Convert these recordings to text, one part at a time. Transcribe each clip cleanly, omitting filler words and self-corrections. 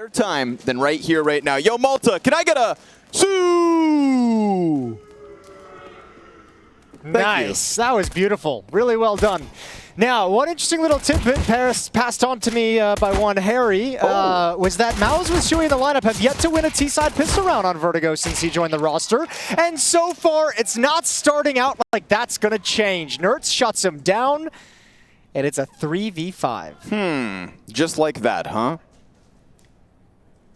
Time than right here, right now. Yo, Malta, can I get a Sue? Nice. That was beautiful. Really well done. Now, one interesting little tidbit passed on to me by one Harry was that MOUZ with Shuey in the lineup have yet to win a T-side pistol round on Vertigo since he joined the roster. And so far, it's not starting out like that's going to change. Nertz shuts him down, and it's a 3v5. Just like that, huh?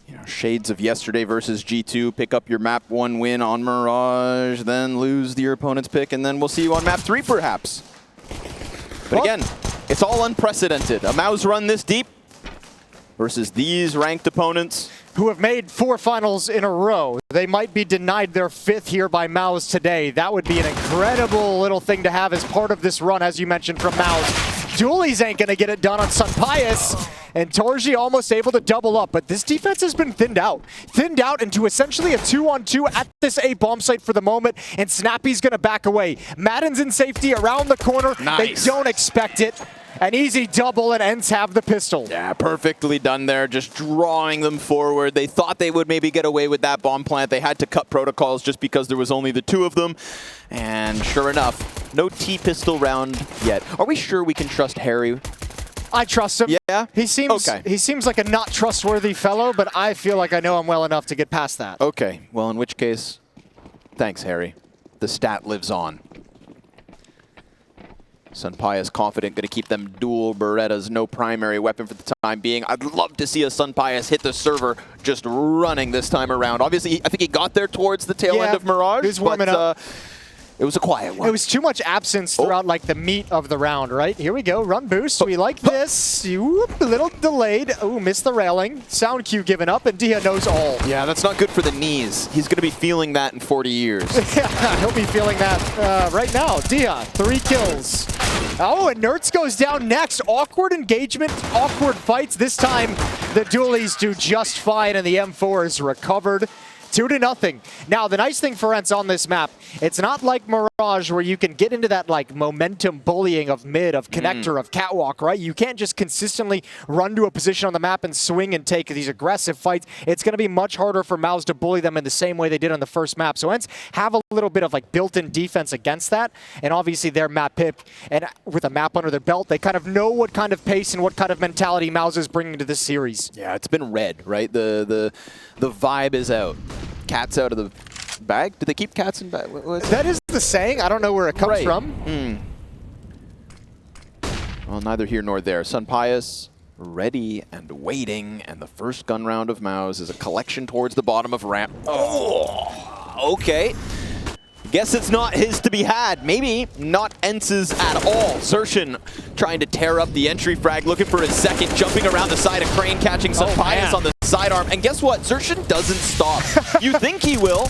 You know, shades of yesterday versus G2. Pick up your map 1 win on Mirage, then lose your opponent's pick, and then we'll see you on map 3 perhaps. But again, it's all unprecedented. A MOUZ run this deep versus these ranked opponents who have made 4 finals in a row. They might be denied their 5th here by MOUZ today. That would be an incredible little thing to have as part of this run, as you mentioned, from MOUZ. Dualies ain't gonna get it done on SunPayus, and Torji almost able to double up, but this defense has been thinned out into essentially a 2-on-2 at this A bomb site for the moment, and Snappi's gonna back away. Madden's in safety around the corner. Nice. They don't expect it. An easy double, and ENCE have the pistol. Yeah, perfectly done there, just drawing them forward. They thought they would maybe get away with that bomb plant. They had to cut protocols just because there was only the 2 of them. And sure enough, no T-pistol round yet. Are we sure we can trust Harry? I trust him. Yeah? He seems like a not trustworthy fellow, but I feel like I know him well enough to get past that. Okay, well, in which case, thanks, Harry. The stat lives on. SunPayus confident, going to keep them dual Berettas, no primary weapon for the time being. I'd love to see a SunPayus hit the server just running this time around. Obviously, I think he got there towards the tail end of Mirage. He was warming up. It was a quiet one. It was too much absence throughout like the meat of the round, right? Here we go, run boost. We like this. Whoop, a little delayed. Oh, missed the railing. Sound cue given up, and dycha knows all. Yeah, that's not good for the knees. He's going to be feeling that in 40 years. Yeah, he'll be feeling that right now. dycha, 3 kills. Oh, and Nertz goes down next. Awkward engagement, awkward fights. This time, the dualies do just fine, and the M4 is recovered. 2-0. Now, the nice thing for ENCE on this map, it's not like Mirage where you can get into that like momentum bullying of mid, of connector, of catwalk, right? You can't just consistently run to a position on the map and swing and take these aggressive fights. It's going to be much harder for MOUZ to bully them in the same way they did on the first map. So ENCE have a little bit of like built-in defense against that, and obviously their map pick, and with a map under their belt, they kind of know what kind of pace and what kind of mentality MOUZ is bringing to this series. Yeah, it's been red, right? The vibe is out. Cats out of the bag? Did they keep cats in bag? That is the saying. I don't know where it comes from. Well, neither here nor there. SunPayus ready and waiting, and the first gun round of MOUZ is a collection towards the bottom of ramp. Oh, okay. Guess it's not his to be had. Maybe not ENCE's at all. Xerxin trying to tear up the entry frag, looking for his second, jumping around the side of Crane, catching SunPayus on the sidearm. And guess what? Xerxin doesn't stop. You think he will.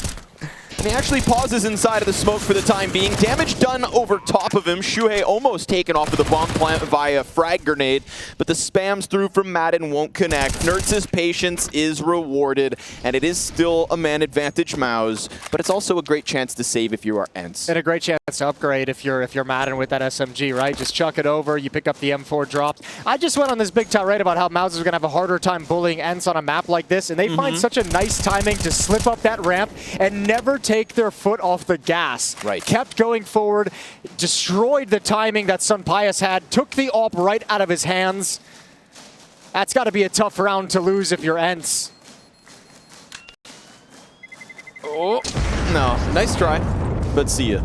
And he actually pauses inside of the smoke for the time being. Damage done over top of him. Shuhei almost taken off of the bomb plant via frag grenade, but the spams through from Madden won't connect. Nertz's patience is rewarded, and it is still a man advantage MOUZ, but it's also a great chance to save if you are ENCE. And a great chance to upgrade if you're Madden with that SMG, right? Just chuck it over, you pick up the M4 drops. I just went on this big tirade about how MOUZ is going to have a harder time bullying ENCE on a map like this, and they find such a nice timing to slip up that ramp and never take their foot off the gas. Right. Kept going forward, destroyed the timing that SunPayus had, took the AWP right out of his hands. That's got to be a tough round to lose if you're ENCE. Oh, no. Nice try, but see ya.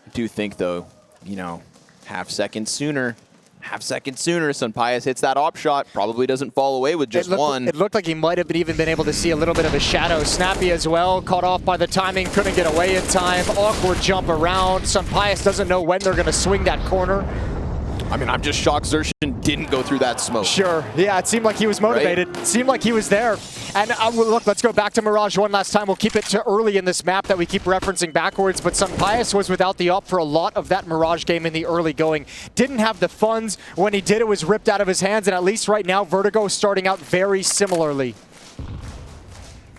I do think, though, you know, half second sooner, SunPayus hits that op shot, probably doesn't fall away with just one. It looked like he might have even been able to see a little bit of a shadow. Snappi as well, caught off by the timing, couldn't get away in time. Awkward jump around. SunPayus doesn't know when they're going to swing that corner. I mean, I'm just shocked Xerxin didn't go through that smoke. Sure. Yeah, it seemed like he was motivated. Right? It seemed like he was there. And look, let's go back to Mirage one last time. We'll keep it to early in this map that we keep referencing backwards. But SunPayus was without the up for a lot of that Mirage game in the early going. Didn't have the funds. When he did, it was ripped out of his hands. And at least right now, Vertigo is starting out very similarly.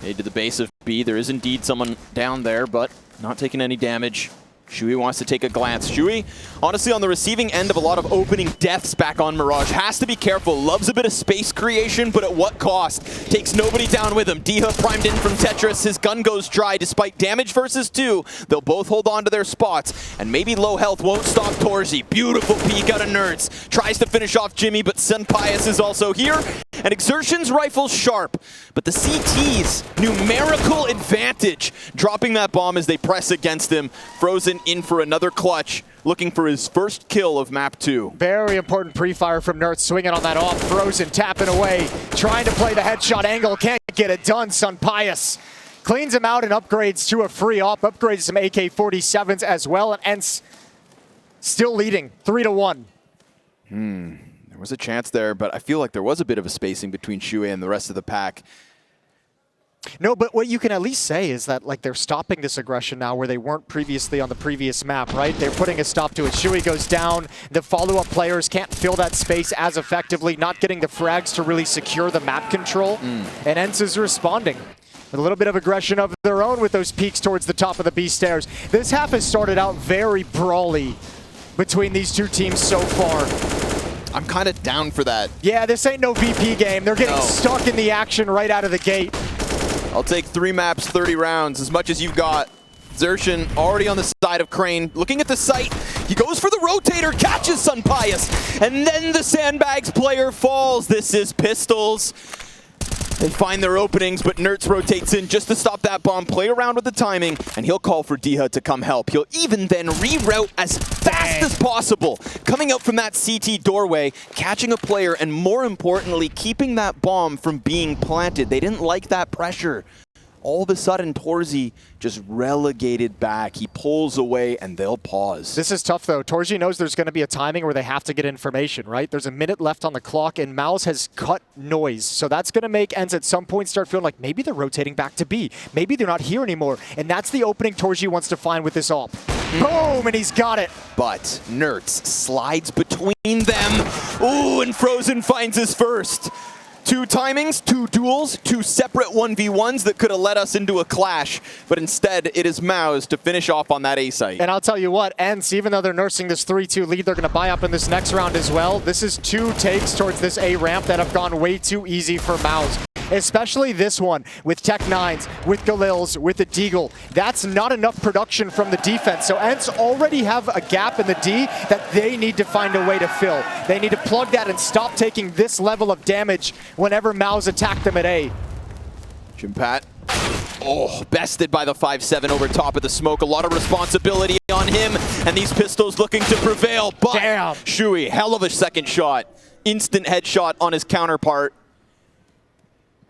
Made to the base of B. There is indeed someone down there, but not taking any damage. Shui wants to take a glance. Shui, honestly, on the receiving end of a lot of opening deaths back on Mirage. Has to be careful. Loves a bit of space creation, but at what cost? Takes nobody down with him. dycha primed in from Tetris. His gun goes dry despite damage versus 2. They'll both hold on to their spots, and maybe low health won't stop Torzi. Beautiful peek out of Nerds. Tries to finish off Jimmy, but SunPayus is also here. And Exertion's rifle's sharp, but the CT's numerical advantage, dropping that bomb as they press against him. Frozen in for another clutch, looking for his first kill of map 2. Very important pre-fire from Nerds, swinging on that off. Frozen tapping away, trying to play the headshot angle, can't get it done. SunPayus cleans him out and upgrades to a free op, upgrades some AK-47s as well, and ENCE still leading 3-1. There was a chance there, but I feel like there was a bit of a spacing between Shui and the rest of the pack. No, but what you can at least say is that like they're stopping this aggression now where they weren't previously on the previous map, right? They're putting a stop to it. Shui goes down. The follow-up players can't fill that space as effectively, not getting the frags to really secure the map control. And ENCE is responding with a little bit of aggression of their own with those peaks towards the top of the B stairs. This half has started out very brawly between these two teams so far. I'm kind of down for that. Yeah, this ain't no VP game. They're getting stuck in the action right out of the gate. I'll take 3 maps, 30 rounds, as much as you've got. Xertion already on the side of Crane, looking at the site. He goes for the rotator, catches SunPayus, and then the sandbags player falls. This is Pistols. They find their openings, but Nerds rotates in just to stop that bomb, play around with the timing, and he'll call for dycha to come help. He'll even then reroute as fast as possible, coming out from that CT doorway, catching a player, and more importantly, keeping that bomb from being planted. They didn't like that pressure. All of a sudden, Torzi just relegated back. He pulls away, and they'll pause. This is tough, though. Torzi knows there's going to be a timing where they have to get information, right? There's a minute left on the clock, and MOUZ has cut noise. So that's going to make ENCE at some point start feeling like maybe they're rotating back to B. Maybe they're not here anymore. And that's the opening Torzi wants to find with this op. Boom, and he's got it. But Nerds slides between them. Ooh, and Frozen finds his first. 2 timings, 2 duels, 2 separate 1v1s that could have led us into a clash. But instead, it is MOUZ to finish off on that A site. And I'll tell you what, ENCE, even though they're nursing this 3-2 lead, they're going to buy up in this next round as well. This is 2 takes towards this A ramp that have gone way too easy for MOUZ. Especially this one with Tech9s, with Galils, with the Deagle. That's not enough production from the defense. So ENCE already have a gap in the D that they need to find a way to fill. They need to plug that and stop taking this level of damage whenever MOUZ attack them at A. Jimpphat. Oh, bested by the 5-7 over top of the smoke. A lot of responsibility on him, and these Pistols looking to prevail. But damn. Shui, hell of a second shot. Instant headshot on his counterpart.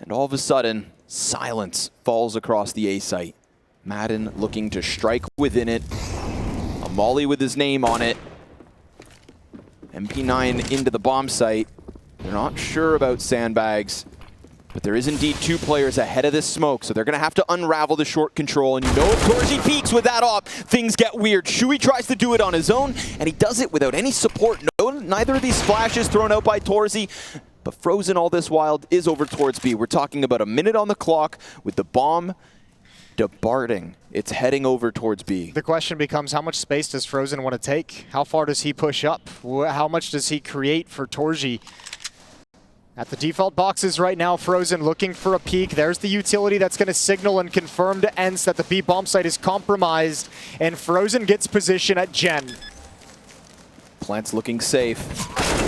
And all of a sudden, silence falls across the A site. Madden looking to strike within it. A molly with his name on it. MP9 into the bomb site. They're not sure about sandbags, but there is indeed 2 players ahead of this smoke, so they're going to have to unravel the short control. And you know if Torzi peeks with that op, things get weird. Shui tries to do it on his own, and he does it without any support. No, neither of these flashes thrown out by Torzi. But Frozen all this while is over towards B. We're talking about a minute on the clock with the bomb departing. It's heading over towards B. The question becomes, how much space does Frozen want to take? How far does he push up? How much does he create for Torzi? At the default boxes right now, Frozen looking for a peek. There's the utility that's going to signal and confirm to ENCE that the B bomb site is compromised. And Frozen gets position at Gen. Plant's looking safe.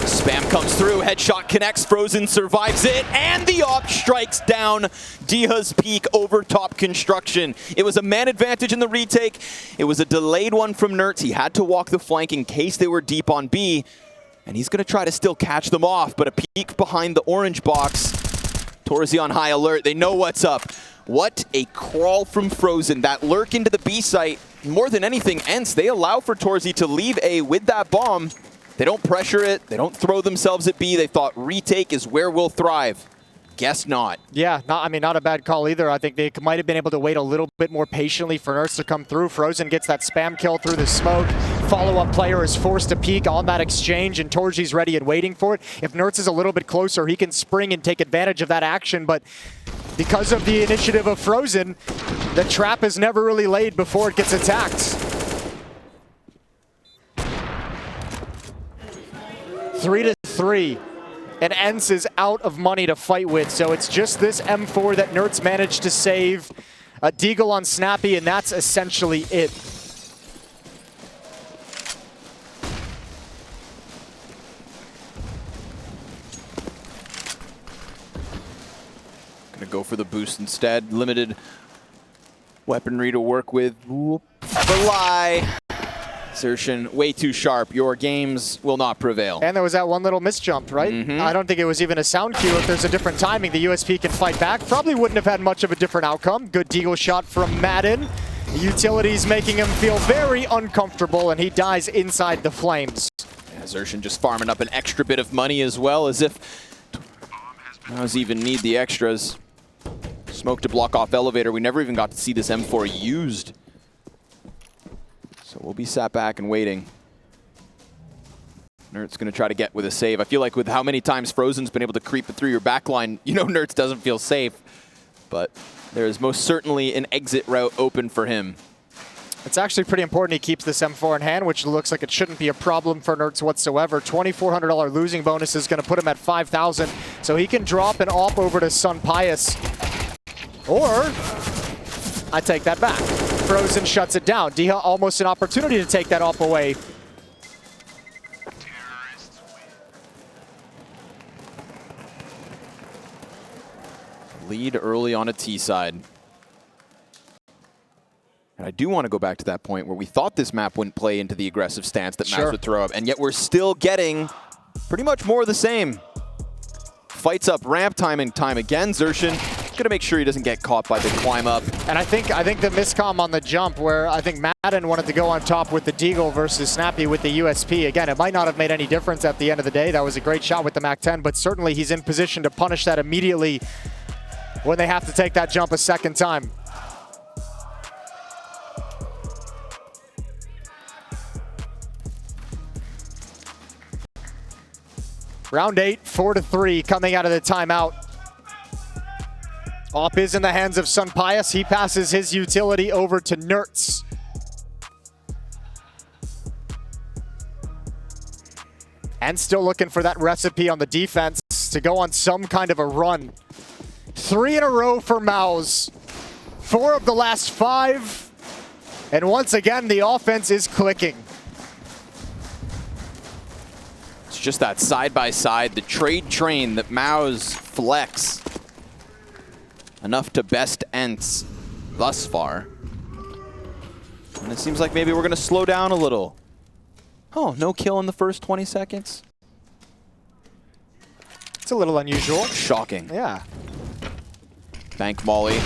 Spam comes through, headshot connects, Frozen survives it, and the op strikes down dycha's peak over top construction. It was a man advantage in the retake. It was a delayed one from Nerds. He had to walk the flank in case they were deep on B, and he's going to try to still catch them off, but a peek behind the orange box. Torzi on high alert. They know what's up. What a crawl from Frozen. That lurk into the B site. More than anything, ENCE, they allow for Torzi to leave A with that bomb. They don't pressure it. They don't throw themselves at B. They thought retake is where we'll thrive. Guess not. Yeah, not a bad call either. I think they might have been able to wait a little bit more patiently for Nerds to come through. Frozen gets that spam kill through the smoke. Follow-up player is forced to peek on that exchange, and Torzi's ready and waiting for it. If Nerds is a little bit closer, he can spring and take advantage of that action, but because of the initiative of Frozen, the trap is never really laid before it gets attacked. 3-3. And ENCE is out of money to fight with, so it's just this M4 that Nertz managed to save. A deagle on Snappi, and that's essentially it. Gonna go for the boost instead. Limited weaponry to work with. Whoop. The lie. Insertion way too sharp. Your games will not prevail. And there was that one little misjump, right? I don't think it was even a sound cue. If there's a different timing, the USP can fight back. Probably wouldn't have had much of a different outcome. Good deagle shot from Madden. The utilities making him feel very uncomfortable, and he dies inside the flames. Insertion just farming up an extra bit of money as well, as if MOUZ even need the extras. Smoke to block off elevator. We never even got to see this M4 used. So we'll be sat back and waiting. Nertz going to try to get with a save. I feel like with how many times Frozen's been able to creep it through your backline, you know Nertz doesn't feel safe. But there is most certainly an exit route open for him. It's actually pretty important he keeps this M4 in hand, which looks like it shouldn't be a problem for Nertz whatsoever. $2,400 losing bonus is going to put him at $5,000, so he can drop an AWP over to SunPayus. Or, I take that back. Frozen shuts it down. dycha almost an opportunity to take that AWP away. Lead early on a T side. And I do want to go back to that point where we thought this map wouldn't play into the aggressive stance that MOUZ would throw up, and yet we're still getting pretty much more of the same. Fights up ramp time and time again. Xerxin gonna make sure he doesn't get caught by the climb up. And I think the miscomm on the jump where I think Madden wanted to go on top with the deagle versus Snappi with the USP. Again, it might not have made any difference at the end of the day. That was a great shot with the MAC-10, but certainly he's in position to punish that immediately when they have to take that jump a second time. Round 8, 4-3 coming out of the timeout. AWP is in the hands of SunPayus. He passes his utility over to Nertz. And still looking for that recipe on the defense to go on some kind of a run. 3 in a row for MOUZ. 4 of the last 5. And once again, the offense is clicking. It's just that side-by-side, the trade train that MOUZ flex. Enough to best ENCE thus far. And it seems like maybe we're going to slow down a little. Oh, no kill in the first 20 seconds. It's a little unusual. Shocking. Yeah. Bank Molly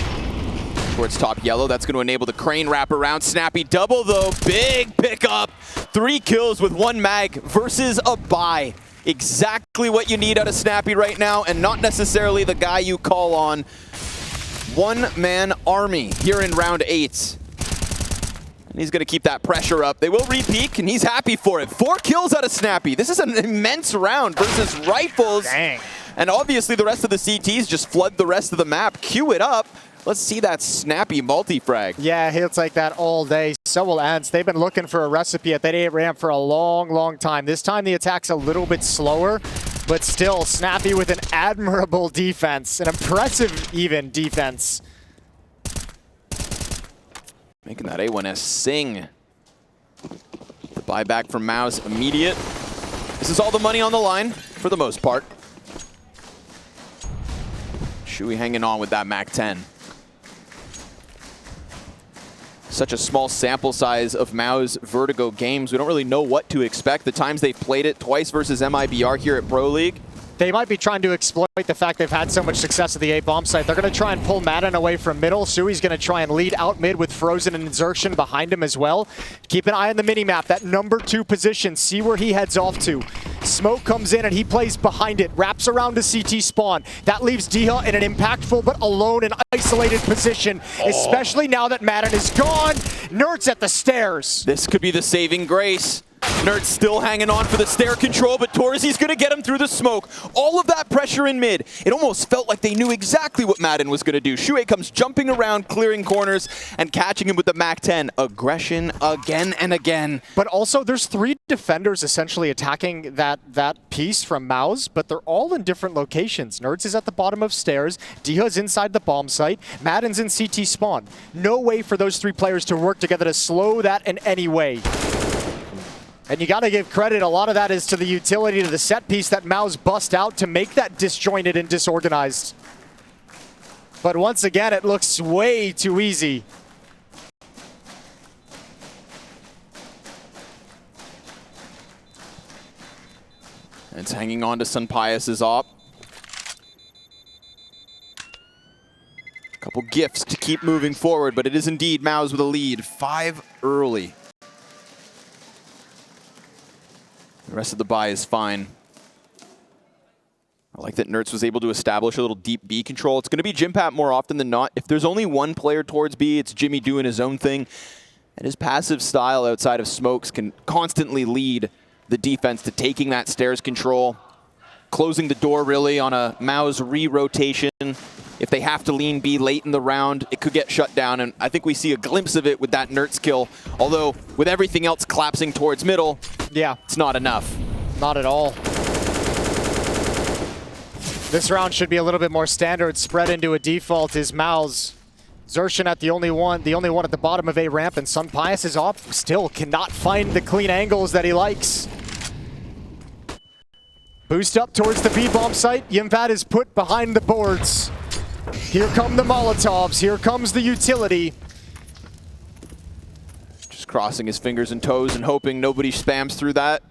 towards top yellow. That's going to enable the crane wrap around. Snappi double though. Big pickup. 3 kills with 1 mag versus a buy. Exactly what you need out of Snappi right now, and not necessarily the guy you call on. One-man army here in round 8. And he's going to keep that pressure up. They will re-peak, and he's happy for it. 4 kills out of Snappi. This is an immense round versus rifles. Dang. And obviously the rest of the CTs just flood the rest of the map. Queue it up. Let's see that Snappi multi-frag. Yeah, he'll take that all day. So will ENCE. They've been looking for a recipe at that 8 ramp for a long, long time. This time the attack's a little bit slower, but still Snappi with an admirable defense, an impressive even defense. Making that A1S sing. The buyback from MOUZ immediate. This is all the money on the line for the most part. Shui hanging on with that MAC-10. Such a small sample size of MOUZ Vertigo games. We don't really know what to expect. The times they've played it, twice versus MIBR here at Pro League. They might be trying to exploit the fact they've had so much success at the A bomb site. They're going to try and pull Madden away from middle. Sui's going to try and lead out mid with Frozen and Xerxin behind him as well. Keep an eye on the minimap, that number 2 position. See where he heads off to. Smoke comes in and he plays behind it. Wraps around to CT spawn. That leaves dycha in an impactful but alone and isolated position. Especially now that Madden is gone. Nertz at the stairs. This could be the saving grace. Nert's still hanging on for the stair control, but Torzi's going to get him through the smoke. All of that pressure in mid. It almost felt like they knew exactly what Madden was going to do. Shuhei comes jumping around, clearing corners, and catching him with the MAC-10. Aggression again and again. But also, there's 3 defenders essentially attacking that piece from MOUZ, but they're all in different locations. Nerds is at the bottom of stairs. Dycha's inside the bomb site. Madden's in CT spawn. No way for those 3 players to work together to slow that in any way. And you got to give credit, a lot of that is to the utility to the set piece that MOUZ bust out to make that disjointed and disorganized. But once again, it looks way too easy. It's hanging on to SunPayus' op. Couple gifts to keep moving forward, but it is indeed MOUZ with a lead. 5 early. The rest of the buy is fine. I like that Nertz was able to establish a little deep B control. It's going to be Jimpphat more often than not. If there's only one player towards B, it's Jimmy doing his own thing. And his passive style outside of smokes can constantly lead the defense to taking that stairs control, closing the door really on a MOUZ re-rotation. If they have to lean B late in the round, it could get shut down, and I think we see a glimpse of it with that Nertz kill. Although, with everything else collapsing towards middle, yeah, it's not enough. Not at all. This round should be a little bit more standard. Spread into a default is MOUZ. Xerxin at the only one at the bottom of A ramp, and SunPayus is off. Still cannot find the clean angles that he likes. Boost up towards the B bomb site. Jimpphat is put behind the boards. Here come the Molotovs. Here comes the utility. Just crossing his fingers and toes and hoping nobody spams through that.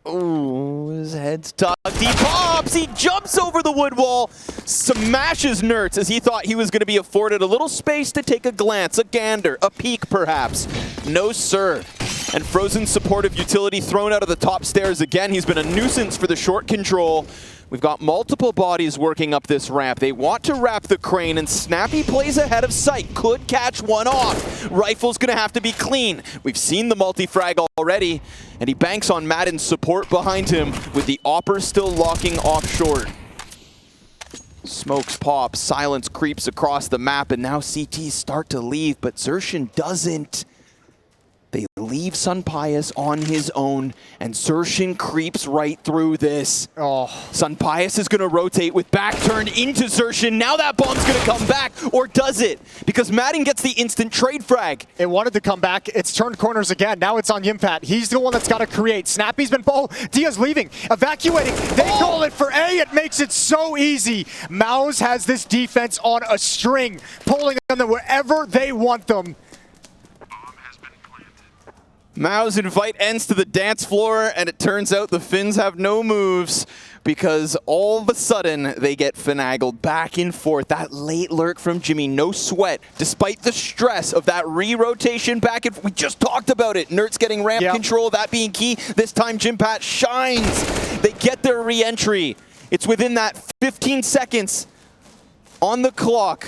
Ooh, his head's tucked. He pops! He jumps over the wood wall, smashes Nertz as he thought he was going to be afforded a little space to take a glance, a gander, a peek perhaps. No, sir. And Frozen supportive utility thrown out of the top stairs again. He's been a nuisance for the short control. We've got multiple bodies working up this ramp. They want to wrap the crane, and Snappi plays ahead of sight. Could catch one off. Rifle's going to have to be clean. We've seen the multi-frag already, and he banks on Madden's support behind him with the Opper still locking off short. Smokes pop, silence creeps across the map, and now CTs start to leave, but Xerxin doesn't. They leave SunPayus on his own, and Xerxin creeps right through this. Oh. SunPayus is going to rotate with back turned into Xerxin. Now that bomb's going to come back, or does it? Because Madden gets the instant trade frag. It wanted to come back. It's turned corners again. Now it's on Jimpphat. He's the one that's got to create. Snappi's been... Oh, Dia's leaving. Evacuating. They call it for A. It makes it so easy. MOUZ has this defense on a string, pulling them wherever they want them. MOUZ invite ENCE to the dance floor, and it turns out the Finns have no moves because all of a sudden they get finagled back and forth. That late lurk from Jimmy, no sweat, despite the stress of that re-rotation back and forth. We just talked about it. Nertz getting ramp control, that being key. This time Jimpphat shines. They get their re-entry. It's within that 15 seconds on the clock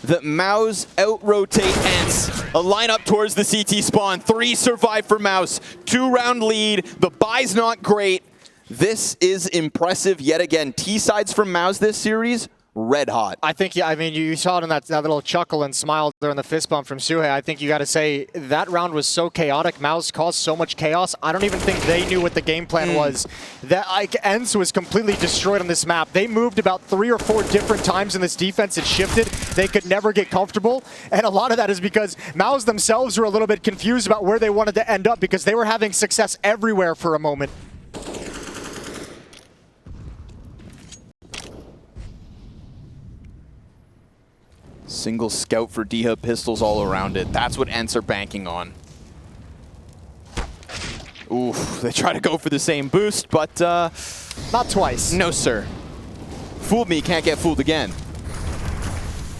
that MOUZ out-rotate ENCE. A lineup towards the CT spawn. 3 survive for MOUZ. 2-round lead. The buy's not great. This is impressive yet again. T-sides from MOUZ this series, red hot. I think, yeah, I mean, you saw it in that little chuckle and smile there in the fist bump from Shuhei. I think you got to say that round was so chaotic. MOUZ caused so much chaos. I don't even think they knew what the game plan was. That ENCE was completely destroyed on this map. They moved about 3 or 4 different times in this defense. It shifted. They could never get comfortable. And a lot of that is because MOUZ themselves were a little bit confused about where they wanted to end up because they were having success everywhere for a moment. Single scout for dycha, pistols all around it. That's what ENCE are banking on. Oof, they try to go for the same boost, but not twice. No, sir. Fooled me, can't get fooled again.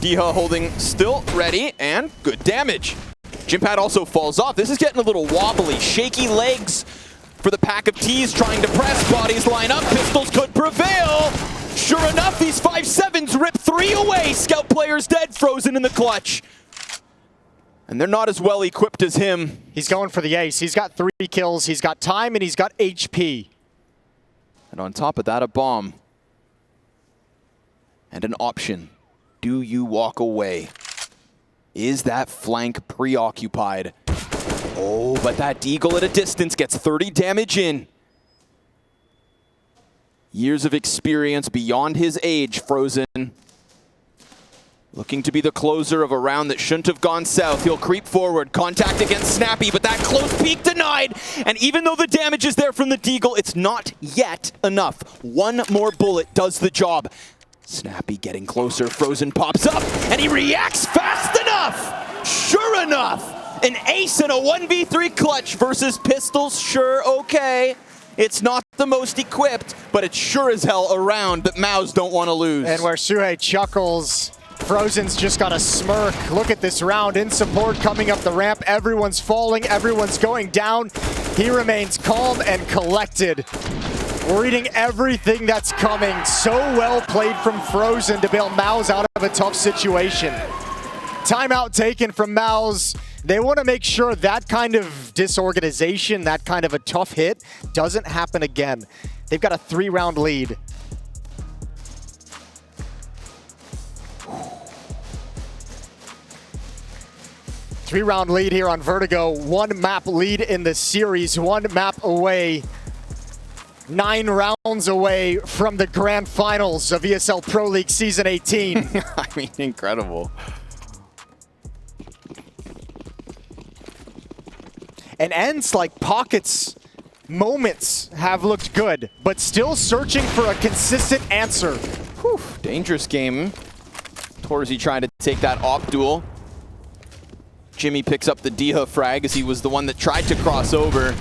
dycha holding still, ready, and good damage. Jimpphat also falls off. This is getting a little wobbly. Shaky legs for the pack of T's trying to press. Bodies line up, pistols could prevail. Sure enough, these 5-7s rip 3 away. Scout player's dead, Frozen in the clutch. And they're not as well equipped as him. He's going for the ace. He's got 3 kills, he's got time, and he's got HP. And on top of that, a bomb. And an option. Do you walk away? Is that flank preoccupied? Oh, but that deagle at a distance gets 30 damage in. Years of experience beyond his age, Frozen. Looking to be the closer of a round that shouldn't have gone south. He'll creep forward, contact against Snappi, but that close peek denied. And even though the damage is there from the deagle, it's not yet enough. One more bullet does the job. Snappi getting closer, Frozen pops up, and he reacts fast enough! Sure enough! An ace and a 1v3 clutch versus pistols, sure, okay. It's not the most equipped, but it's sure as hell a round that MOUZ don't want to lose. And where Suhei chuckles, Frozen's just got a smirk. Look at this round in support coming up the ramp. Everyone's falling, everyone's going down. He remains calm and collected. We're reading everything that's coming. So well played from Frozen to bail MOUZ out of a tough situation. Timeout taken from MOUZ. They want to make sure that kind of disorganization, that kind of a tough hit, doesn't happen again. They've got a 3-round lead. Three-round lead here on Vertigo. 1 map lead in the series. 1 map away. 9 rounds away from the grand finals of ESL Pro League Season 18. I mean, incredible. And ENCE, like Pocket's moments have looked good, but still searching for a consistent answer. Whew, dangerous game. Torzi trying to take that op duel. Jimmy picks up the dycha frag as he was the one that tried to cross over.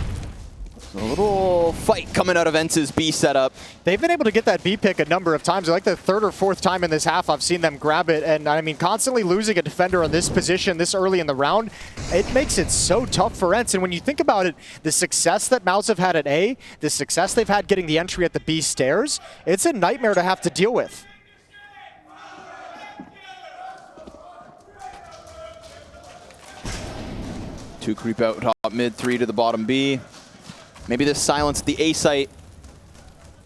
A little fight coming out of ENCE's B setup. They've been able to get that B pick a number of times. Like the 3rd or 4th time in this half I've seen them grab it. And I mean, constantly losing a defender on this position this early in the round, it makes it so tough for ENCE. And when you think about it, the success that MOUZ have had at A, the success they've had getting the entry at the B stairs, it's a nightmare to have to deal with. Two creep out top mid, 3 to the bottom B. Maybe this silence at the A site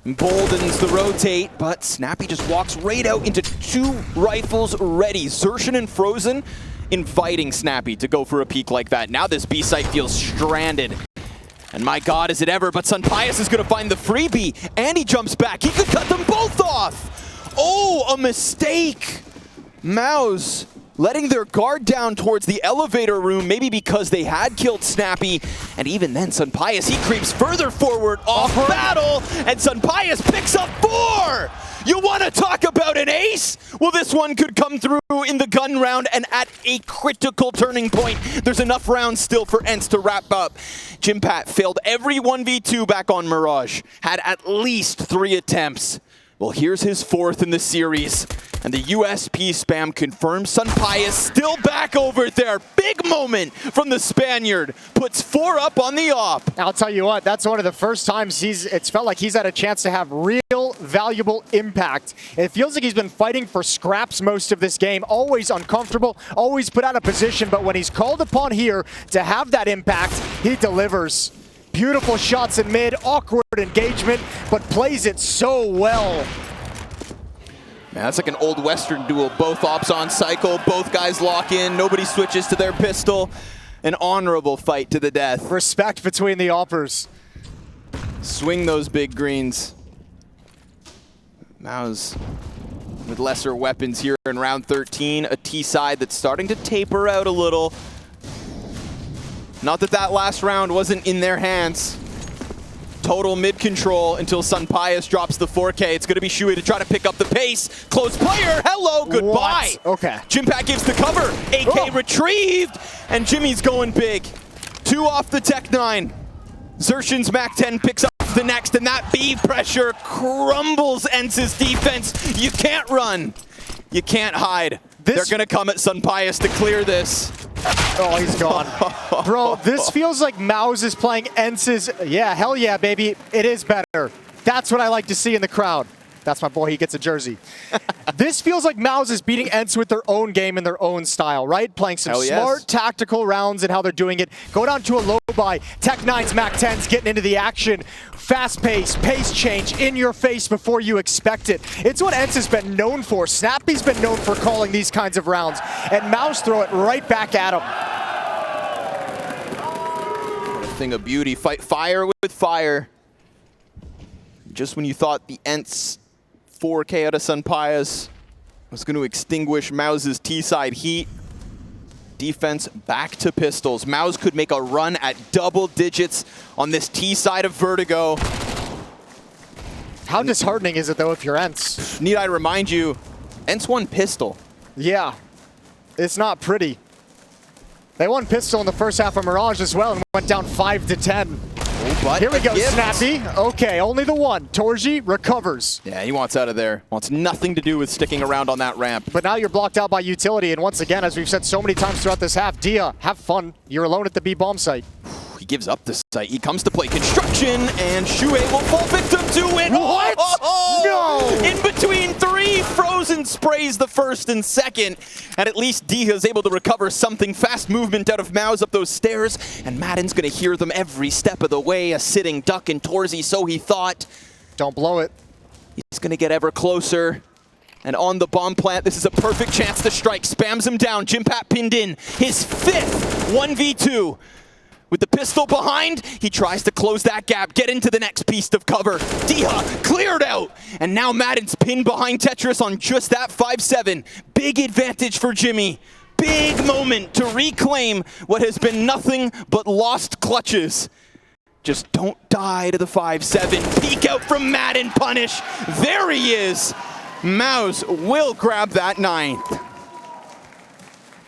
emboldens the rotate, but Snappi just walks right out into 2 rifles ready. Xerxin and Frozen inviting Snappi to go for a peek like that. Now this B site feels stranded. And my God, is it ever, but SunPayus is gonna find the freebie, and he jumps back. He could cut them both off. Oh, a mistake. MOUZ letting their guard down towards the elevator room, maybe because they had killed Snappi. And even then, SunPayus, he creeps further forward off battle, and SunPayus picks up 4! You want to talk about an ace? Well, this one could come through in the gun round, and at a critical turning point. There's enough rounds still for ENCE to wrap up. Jimpphat failed every 1v2 back on Mirage, had at least 3 attempts. Well, here's his 4th in the series. And the USP spam confirms SunPayus still back over there. Big moment from the Spaniard. Puts 4 up on the op. I'll tell you what, that's one of the first times it's felt like he's had a chance to have real valuable impact. It feels like he's been fighting for scraps most of this game. Always uncomfortable, always put out of position. But when he's called upon here to have that impact, he delivers. Beautiful shots in mid, awkward engagement, but plays it so well. Man, that's like an old Western duel. Both ops on cycle, both guys lock in, nobody switches to their pistol. An honorable fight to the death. Respect between the oppers. Swing those big greens. MOUZ with lesser weapons here in round 13. A T side that's starting to taper out a little. Not that that last round wasn't in their hands. Total mid control until SunPayus drops the 4K. It's going to be Shui to try to pick up the pace. Close player, hello, goodbye. What? Okay. Jimpphat gives the cover. AK retrieved, and Jimmy's going big. 2 off the Tech 9. Xerxin's Mac 10 picks up the next, and that B pressure crumbles ENCE's defense. You can't run. You can't hide. They're going to come at SunPayus to clear this. Oh, he's gone. Bro, this feels like MOUZ is playing ENCE's, yeah, hell yeah, baby. It is better. That's what I like to see in the crowd. That's my boy. He gets a jersey. This feels like MOUZ is beating ENCE with their own game and their own style, right? Playing some smart tactical rounds and how they're doing it. Go down to a low buy. Tech9's Mac 10's getting into the action. Fast pace, pace change, in your face before you expect it. It's what ENCE has been known for. Snappi's been known for calling these kinds of rounds. And MOUZ throw it right back at him. What a thing of beauty. Fight fire with fire. Just when you thought the ENCE 4K out of SunPayus was going to extinguish MOUZ's T-side heat, defense back to pistols. MOUZ could make a run at double digits on this T-side of Vertigo. How disheartening is it, though, if you're ENCE? Need I remind you, ENCE won pistol. Yeah. It's not pretty. They won pistol in the first half of Mirage as well and went down 5-10. But here we go, Snappi. Okay, only the one. Torji recovers. Yeah, he wants out of there. Wants nothing to do with sticking around on that ramp. But now you're blocked out by utility, and once again, as we've said so many times throughout this half, dycha, have fun. You're alone at the B bomb site. He gives up the site. He comes to play construction, and Shuhei will fall victim to it. What? No! In between three frozen sprays, the first and second. And at least dycha is able to recover something. Fast movement out of MOUZ up those stairs, and Madden's going to hear them every step of the way. A sitting duck in Torzi, so he thought. Don't blow it. He's going to get ever closer. And on the bomb plant, this is a perfect chance to strike. Spams him down. Jimpphat pinned in. His fifth 1v2. With the pistol behind, he tries to close that gap, get into the next piece of cover. dycha cleared out, and now Madden's pinned behind Tetris on just that 5-7. Big advantage for Jimmy. Big moment to reclaim what has been nothing but lost clutches. Just don't die to the 5-7. Peek out from Madden, punish. There he is. MOUZ will grab that 9th.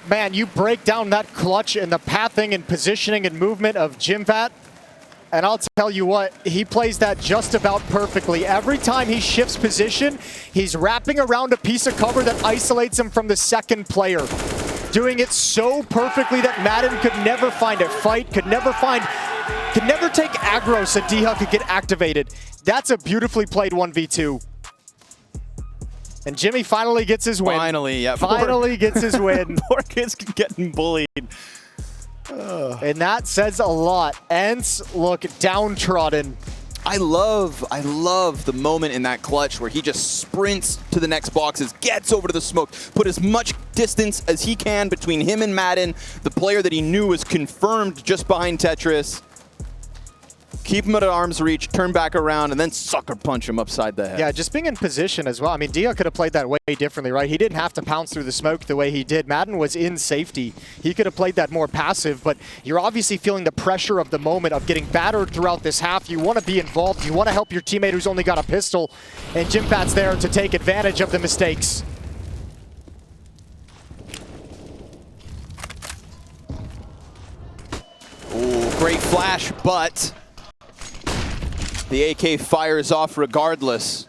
Man, you break down that clutch and the pathing and positioning and movement of Jimpphat, and I'll tell you what, he plays that just about perfectly. Every time he shifts position, he's wrapping around a piece of cover that isolates him from the second player. Doing it so perfectly that Madden could never find a fight, could never take aggro so dycha could get activated. That's a beautifully played 1v2. And Jimmy finally gets his win. Finally, yeah. Finally gets his win. Poor kid's getting bullied. And that says a lot. ENCE look downtrodden. I love the moment in that clutch where he just sprints to the next boxes, gets over to the smoke, put as much distance as he can between him and Madden, the player that he knew was confirmed just behind Tetris. Keep him at arm's reach, turn back around, and then sucker punch him upside the head. Yeah, just being in position as well. I mean, dycha could have played that way differently, right? He didn't have to pounce through the smoke the way he did. Madden was in safety. He could have played that more passive, but you're obviously feeling the pressure of the moment of getting battered throughout this half. You want to be involved. You want to help your teammate who's only got a pistol, and Jimpphat's there to take advantage of the mistakes. Ooh, great flash, but the AK fires off regardless.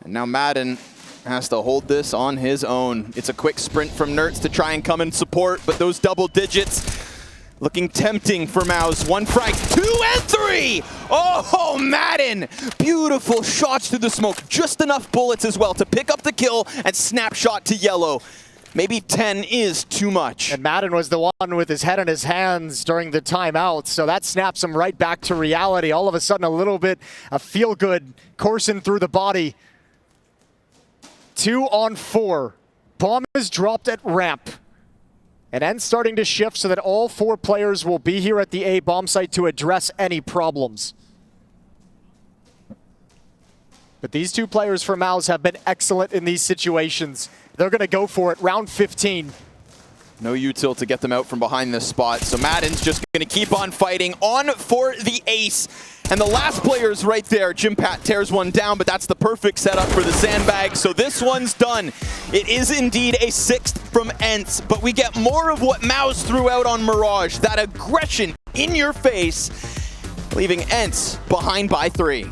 And now Madden has to hold this on his own. It's a quick sprint from Nertz to try and come and support, but those double digits looking tempting for MOUZ. 1 frag, 2 and 3! Oh, Madden! Beautiful shots through the smoke. Just enough bullets as well to pick up the kill and snapshot to yellow. Maybe 10 is too much. And Madden was the one with his head in his hands during the timeout, so that snaps him right back to reality. All of a sudden, a little bit of feel-good coursing through the body. 2 on 4. Bomb is dropped at ramp. And ENCE starting to shift so that all 4 players will be here at the A bomb site to address any problems. But these 2 players for MOUZ have been excellent in these situations. They're going to go for it. Round 15. No util to get them out from behind this spot. So Madden's just going to keep on fighting. On for the ace. And the last player's right there. Jimpphat tears one down, but that's the perfect setup for the sandbag. So this one's done. It is indeed a 6th from ENCE, but we get more of what MOUZ threw out on Mirage. That aggression in your face, leaving ENCE behind by 3.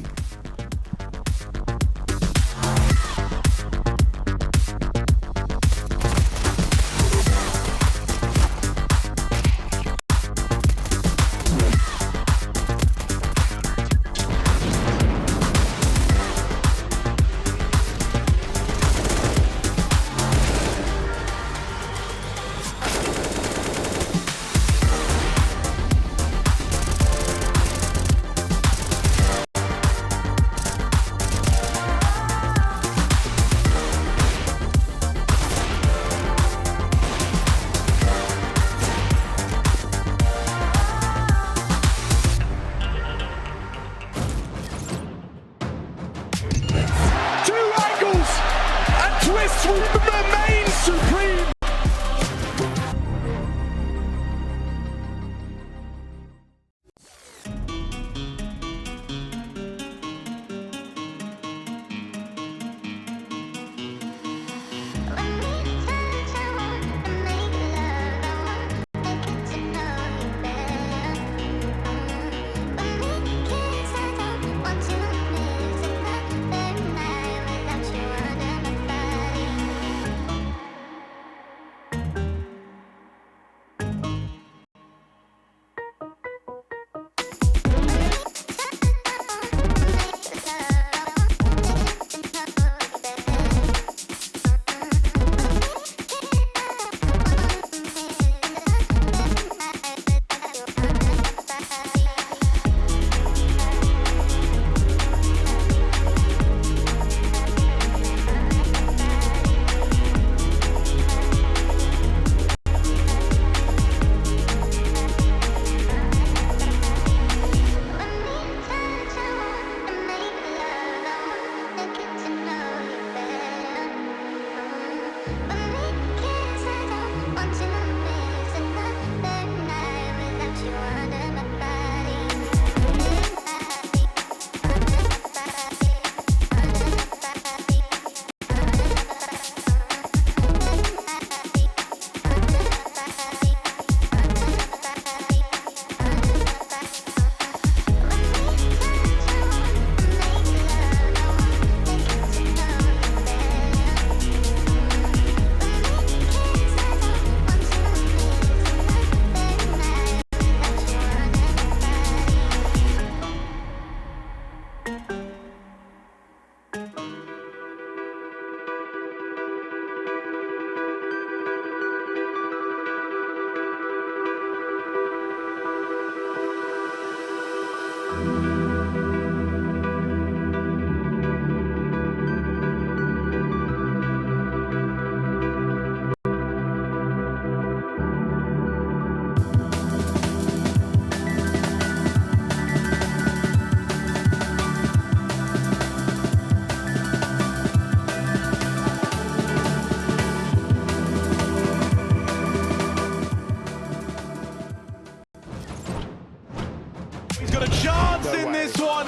Jimpphat's in this one.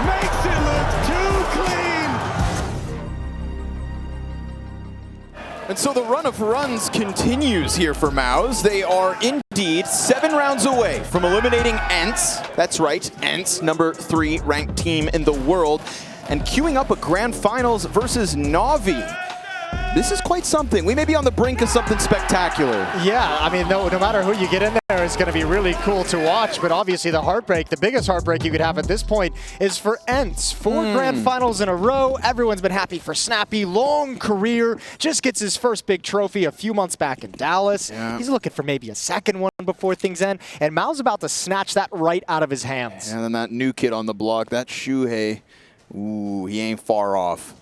Makes it look too clean. And so the run of runs continues here for MOUZ. They are indeed 7 rounds away from eliminating ENCE. That's right, ENCE, number 3 ranked team in the world, and queuing up a grand finals versus Na'Vi. This is quite something. We may be on the brink of something spectacular. Yeah, I mean, no matter who you get in there, it's going to be really cool to watch. But obviously the heartbreak, the biggest heartbreak you could have at this point is for ENCE. 4 grand finals in a row. Everyone's been happy for Snappi. Long career. Just gets his first big trophy a few months back in Dallas. Yeah. He's looking for maybe a second one before things end. And MOUZ about to snatch that right out of his hands. And then that new kid on the block, that Shuhei. Ooh, he ain't far off.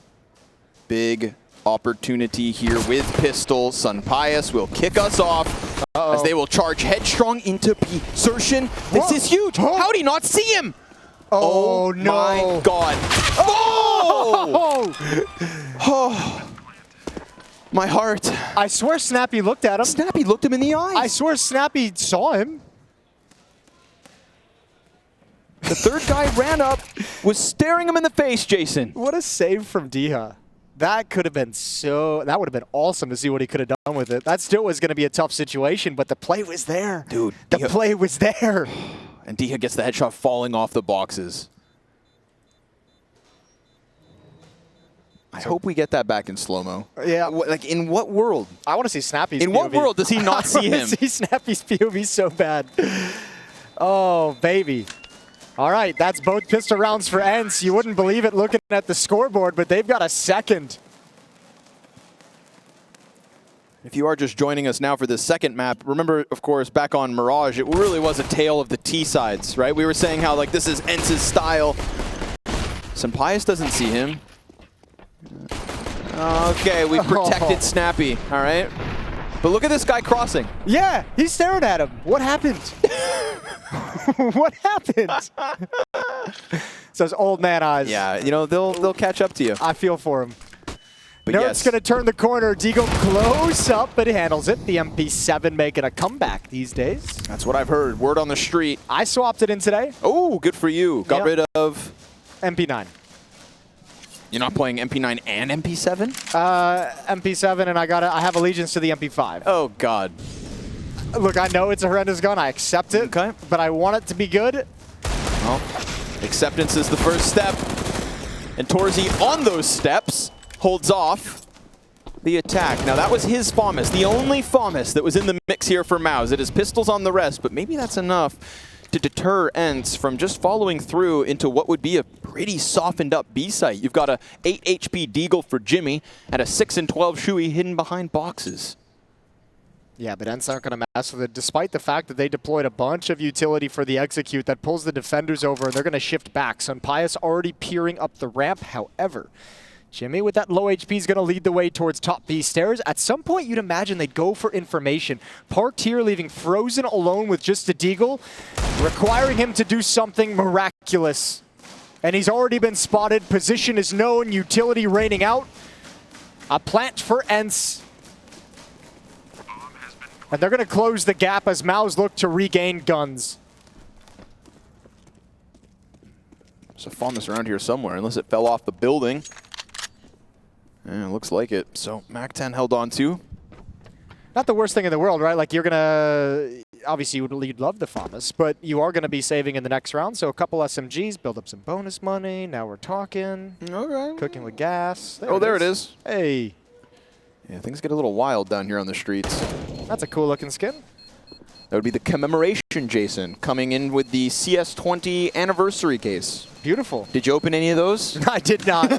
Big opportunity here with pistol. SunPayus will kick us off as they will charge headstrong into P-sertion. This is huge. How did he not see him? Oh no. My God. Oh! Oh! My heart. I swear Snappi looked at him. Snappi looked him in the eyes. I swear Snappi saw him. The third guy ran up, was staring him in the face, Jason. What a save from dycha. That could have been that would have been awesome to see what he could have done with it. That still was going to be a tough situation, but the play was there. Dude. The play was there. And dycha gets the headshot falling off the boxes. I hope we get that back in slow-mo. Yeah. Like, in what world? I want to see Snappi's POV. In what world does he not see him? I want to see Snappi's POV so bad. Oh, baby. All right, that's both pistol rounds for ENCE. You wouldn't believe it looking at the scoreboard, but they've got a second. If you are just joining us now for this second map, remember, of course, back on Mirage, it really was a tale of the T-sides, right? We were saying how, like, this is ENCE's style. SunPayus doesn't see him. Okay, we protected Snappi, all right? But look at this guy crossing. Yeah, he's staring at him. What happened? What happened? It's those old man eyes. Yeah, you know, they'll catch up to you. I feel for him. But Nert's going to turn the corner. Deagle close up, but he handles it. The MP7 making a comeback these days. That's what I've heard. Word on the street. I swapped it in today. Oh, good for you. Got rid of MP9. You're not playing MP9 and MP7? MP7, and I have allegiance to the MP5. Oh, God. Look, I know it's a horrendous gun. I accept it, but I want it to be good. Well, acceptance is the first step. And Torzi on those steps holds off the attack. Now, that was his FAMAS, the only FAMAS that was in the mix here for MOUZ. It is pistols on the rest, but maybe that's enough to deter ENCE from just following through into what would be a pretty softened up B site. You've got a 8 HP Deagle for Jimmy and a 6 and 12 Shuhei hidden behind boxes. Yeah, but ENCE aren't going to mess with it, despite the fact that they deployed a bunch of utility for the execute that pulls the defenders over, and they're going to shift back. SunPayus already peering up the ramp. However, Jimmy with that low HP is going to lead the way towards top B stairs. At some point, you'd imagine they'd go for information. Parked here, leaving Frozen alone with just a Deagle, requiring him to do something miraculous. And he's already been spotted. Position is known. Utility raining out. A plant for ENCE. And they're going to close the gap as MOUZ look to regain guns. There's a FAMAS around here somewhere, unless it fell off the building. Yeah, it looks like it. So MAC-10 held on to. Not the worst thing in the world, right? Like, you're going to... Obviously, you'd love the FAMAS, but you are going to be saving in the next round. So a couple SMGs, build up some bonus money. Now we're talking. Okay. Cooking with gas. There it is. Hey. Yeah, things get a little wild down here on the streets. That's a cool-looking skin. That would be the commemoration, Jason, coming in with the CS20 anniversary case. Beautiful. Did you open any of those? I did not.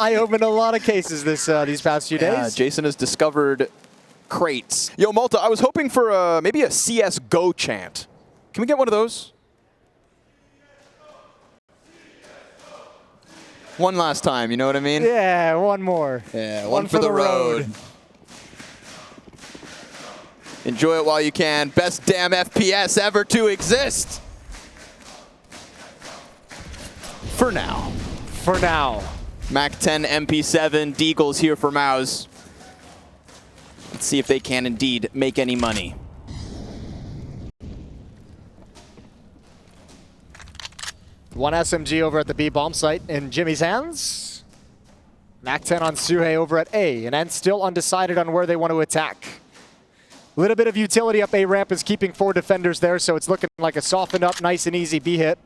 I opened a lot of cases these past few days. Jason has discovered crates. Yo, Malta, I was hoping for maybe a CSGO chant. Can we get one of those? One last time, you know what I mean? Yeah, one more. Yeah, one for the road. Enjoy it while you can. Best damn FPS ever to exist. For now. For now. MAC-10 MP7 Deagles here for MOUZ. Let's see if they can indeed make any money. One SMG over at the B bomb site in Jimmy's hands. Mac 10 on Suhei over at A, and ENCE still undecided on where they want to attack. A little bit of utility up A ramp is keeping 4 defenders there, so it's looking like a softened up, nice and easy B hit.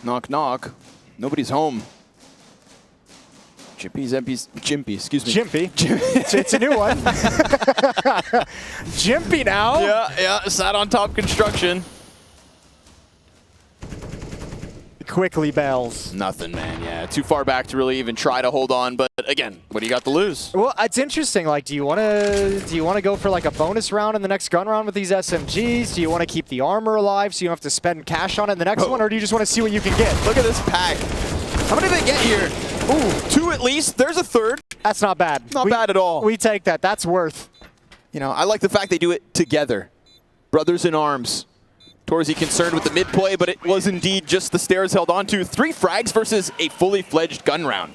Knock, knock. Nobody's home. Jimpphat, excuse me. Jimpphat. It's a new one. Jimpphat now. Yeah, sat on top construction. Quickly bails. Nothing, man. Yeah, too far back to really even try to hold on. But again, what do you got to lose? Well, it's interesting. Like, do you want to go for like a bonus round in the next gun round with these SMGs? Do you want to keep the armor alive so you don't have to spend cash on it in the next one, or do you just want to see what you can get? Look at this pack. How many did they get here? Ooh, 2 at least. There's a third. That's not bad. Not bad at all. We take that. That's worth. You know, I like the fact they do it together. Brothers in arms. Torzy concerned with the mid play, but it was indeed just the stairs held onto. 3 frags versus a fully fledged gun round.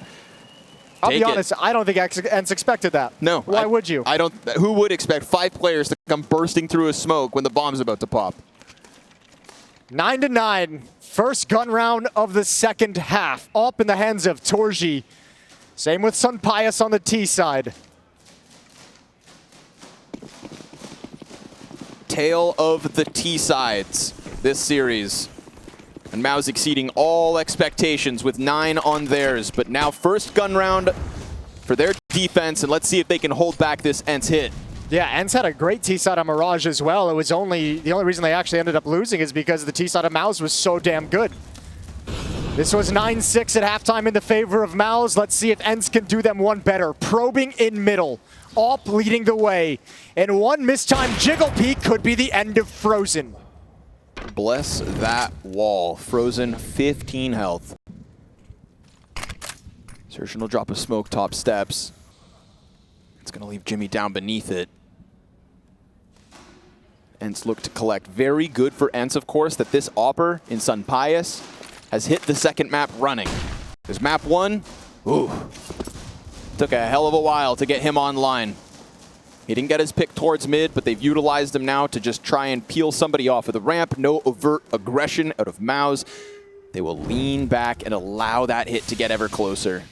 I'll be honest, I don't think ENCE expected that. No. Why would you? I don't. Who would expect 5 players to come bursting through a smoke when the bomb's about to pop? 9-9. First gun round of the second half. Up in the hands of Torzy. Same with SunPayus on the T side. Tale of the T-sides this series. And MOUZ exceeding all expectations with 9 on theirs. But now first gun round for their defense, and let's see if they can hold back this ENCE hit. Yeah, ENCE had a great T-side on Mirage as well. It was the only reason they actually ended up losing is because the T-side of MOUZ was so damn good. This was 9-6 at halftime in the favor of MOUZ. Let's see if ENCE can do them one better. Probing in middle. Op leading the way. And one mistimed jiggle peek could be the end of Frozen. Bless that wall. Frozen, 15 health. Surgeon will drop a smoke top steps. It's going to leave Jimmy down beneath it. ENCE look to collect. Very good for ENCE, of course, that this Opper in SunPayus has hit the second map running. There's map 1. Ooh. Took a hell of a while to get him online. He didn't get his pick towards mid, but they've utilized him now to just try and peel somebody off of the ramp. No overt aggression out of MOUZ. They will lean back and allow that hit to get ever closer.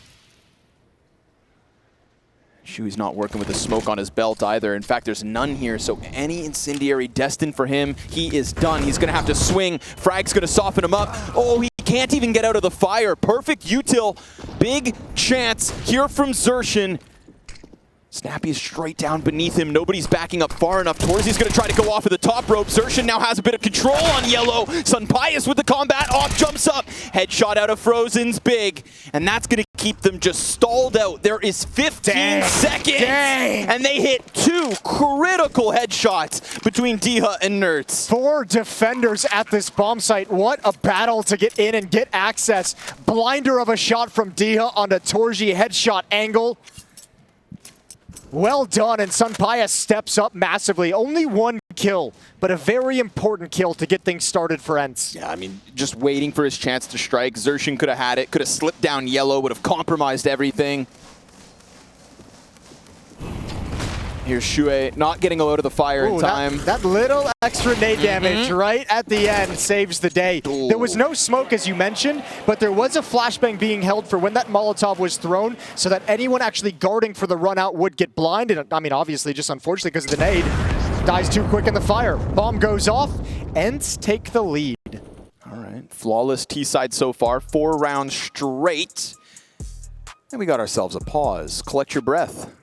Shui's not working with the smoke on his belt either. In fact, there's none here, so any incendiary destined for him, he is done. He's going to have to swing. Frag's going to soften him up. Oh, he can't even get out of the fire. Perfect util. Big chance here from Xerxin. Snappi is straight down beneath him. Nobody's backing up far enough. Torzy's going to try to go off of the top rope. Xerxin now has a bit of control on yellow. SunPayus with the combat. Off jumps up. Headshot out of Frozen's big. And that's going to keep them just stalled out. There is 15 seconds. And they hit 2 critical headshots between dycha and Nerds. 4 defenders at this bomb site. What a battle to get in and get access. Blinder of a shot from dycha on the Torzy headshot angle. Well done, and SunPayus steps up massively. Only 1 kill, but a very important kill to get things started for ENCE. Yeah, I mean, just waiting for his chance to strike. Xerxin could have had it, could have slipped down yellow, would have compromised everything. Here's Shui, not getting out of the fire in time. That little extra nade damage right at the end saves the day. Ooh. There was no smoke, as you mentioned, but there was a flashbang being held for when that Molotov was thrown so that anyone actually guarding for the run out would get blinded. I mean, obviously, just unfortunately because of the nade. Dies too quick in the fire. Bomb goes off. ENCE take the lead. All right, flawless T-side so far. 4 rounds straight. And we got ourselves a pause. Collect your breath.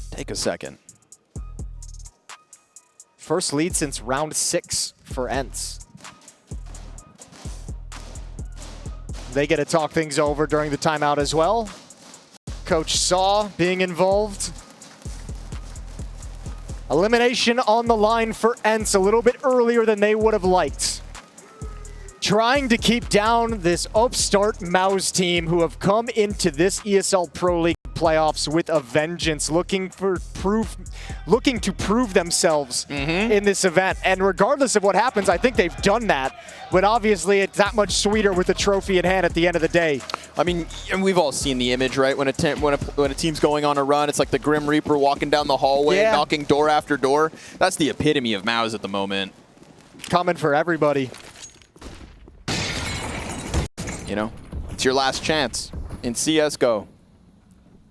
Take a second. First lead since round 6 for ENCE. They get to talk things over during the timeout as well. Coach Saw being involved. Elimination on the line for ENCE a little bit earlier than they would have liked. Trying to keep down this upstart MOUZ team who have come into this ESL Pro League playoffs with a vengeance, looking to prove themselves in this event. And regardless of what happens, I think they've done that. But obviously, it's that much sweeter with the trophy in hand at the end of the day. I mean, and we've all seen the image, right? When a team's going on a run, it's like the Grim Reaper walking down the hallway, knocking door after door. That's the epitome of MOUZ at the moment. Coming for everybody. You know, it's your last chance in CSGO.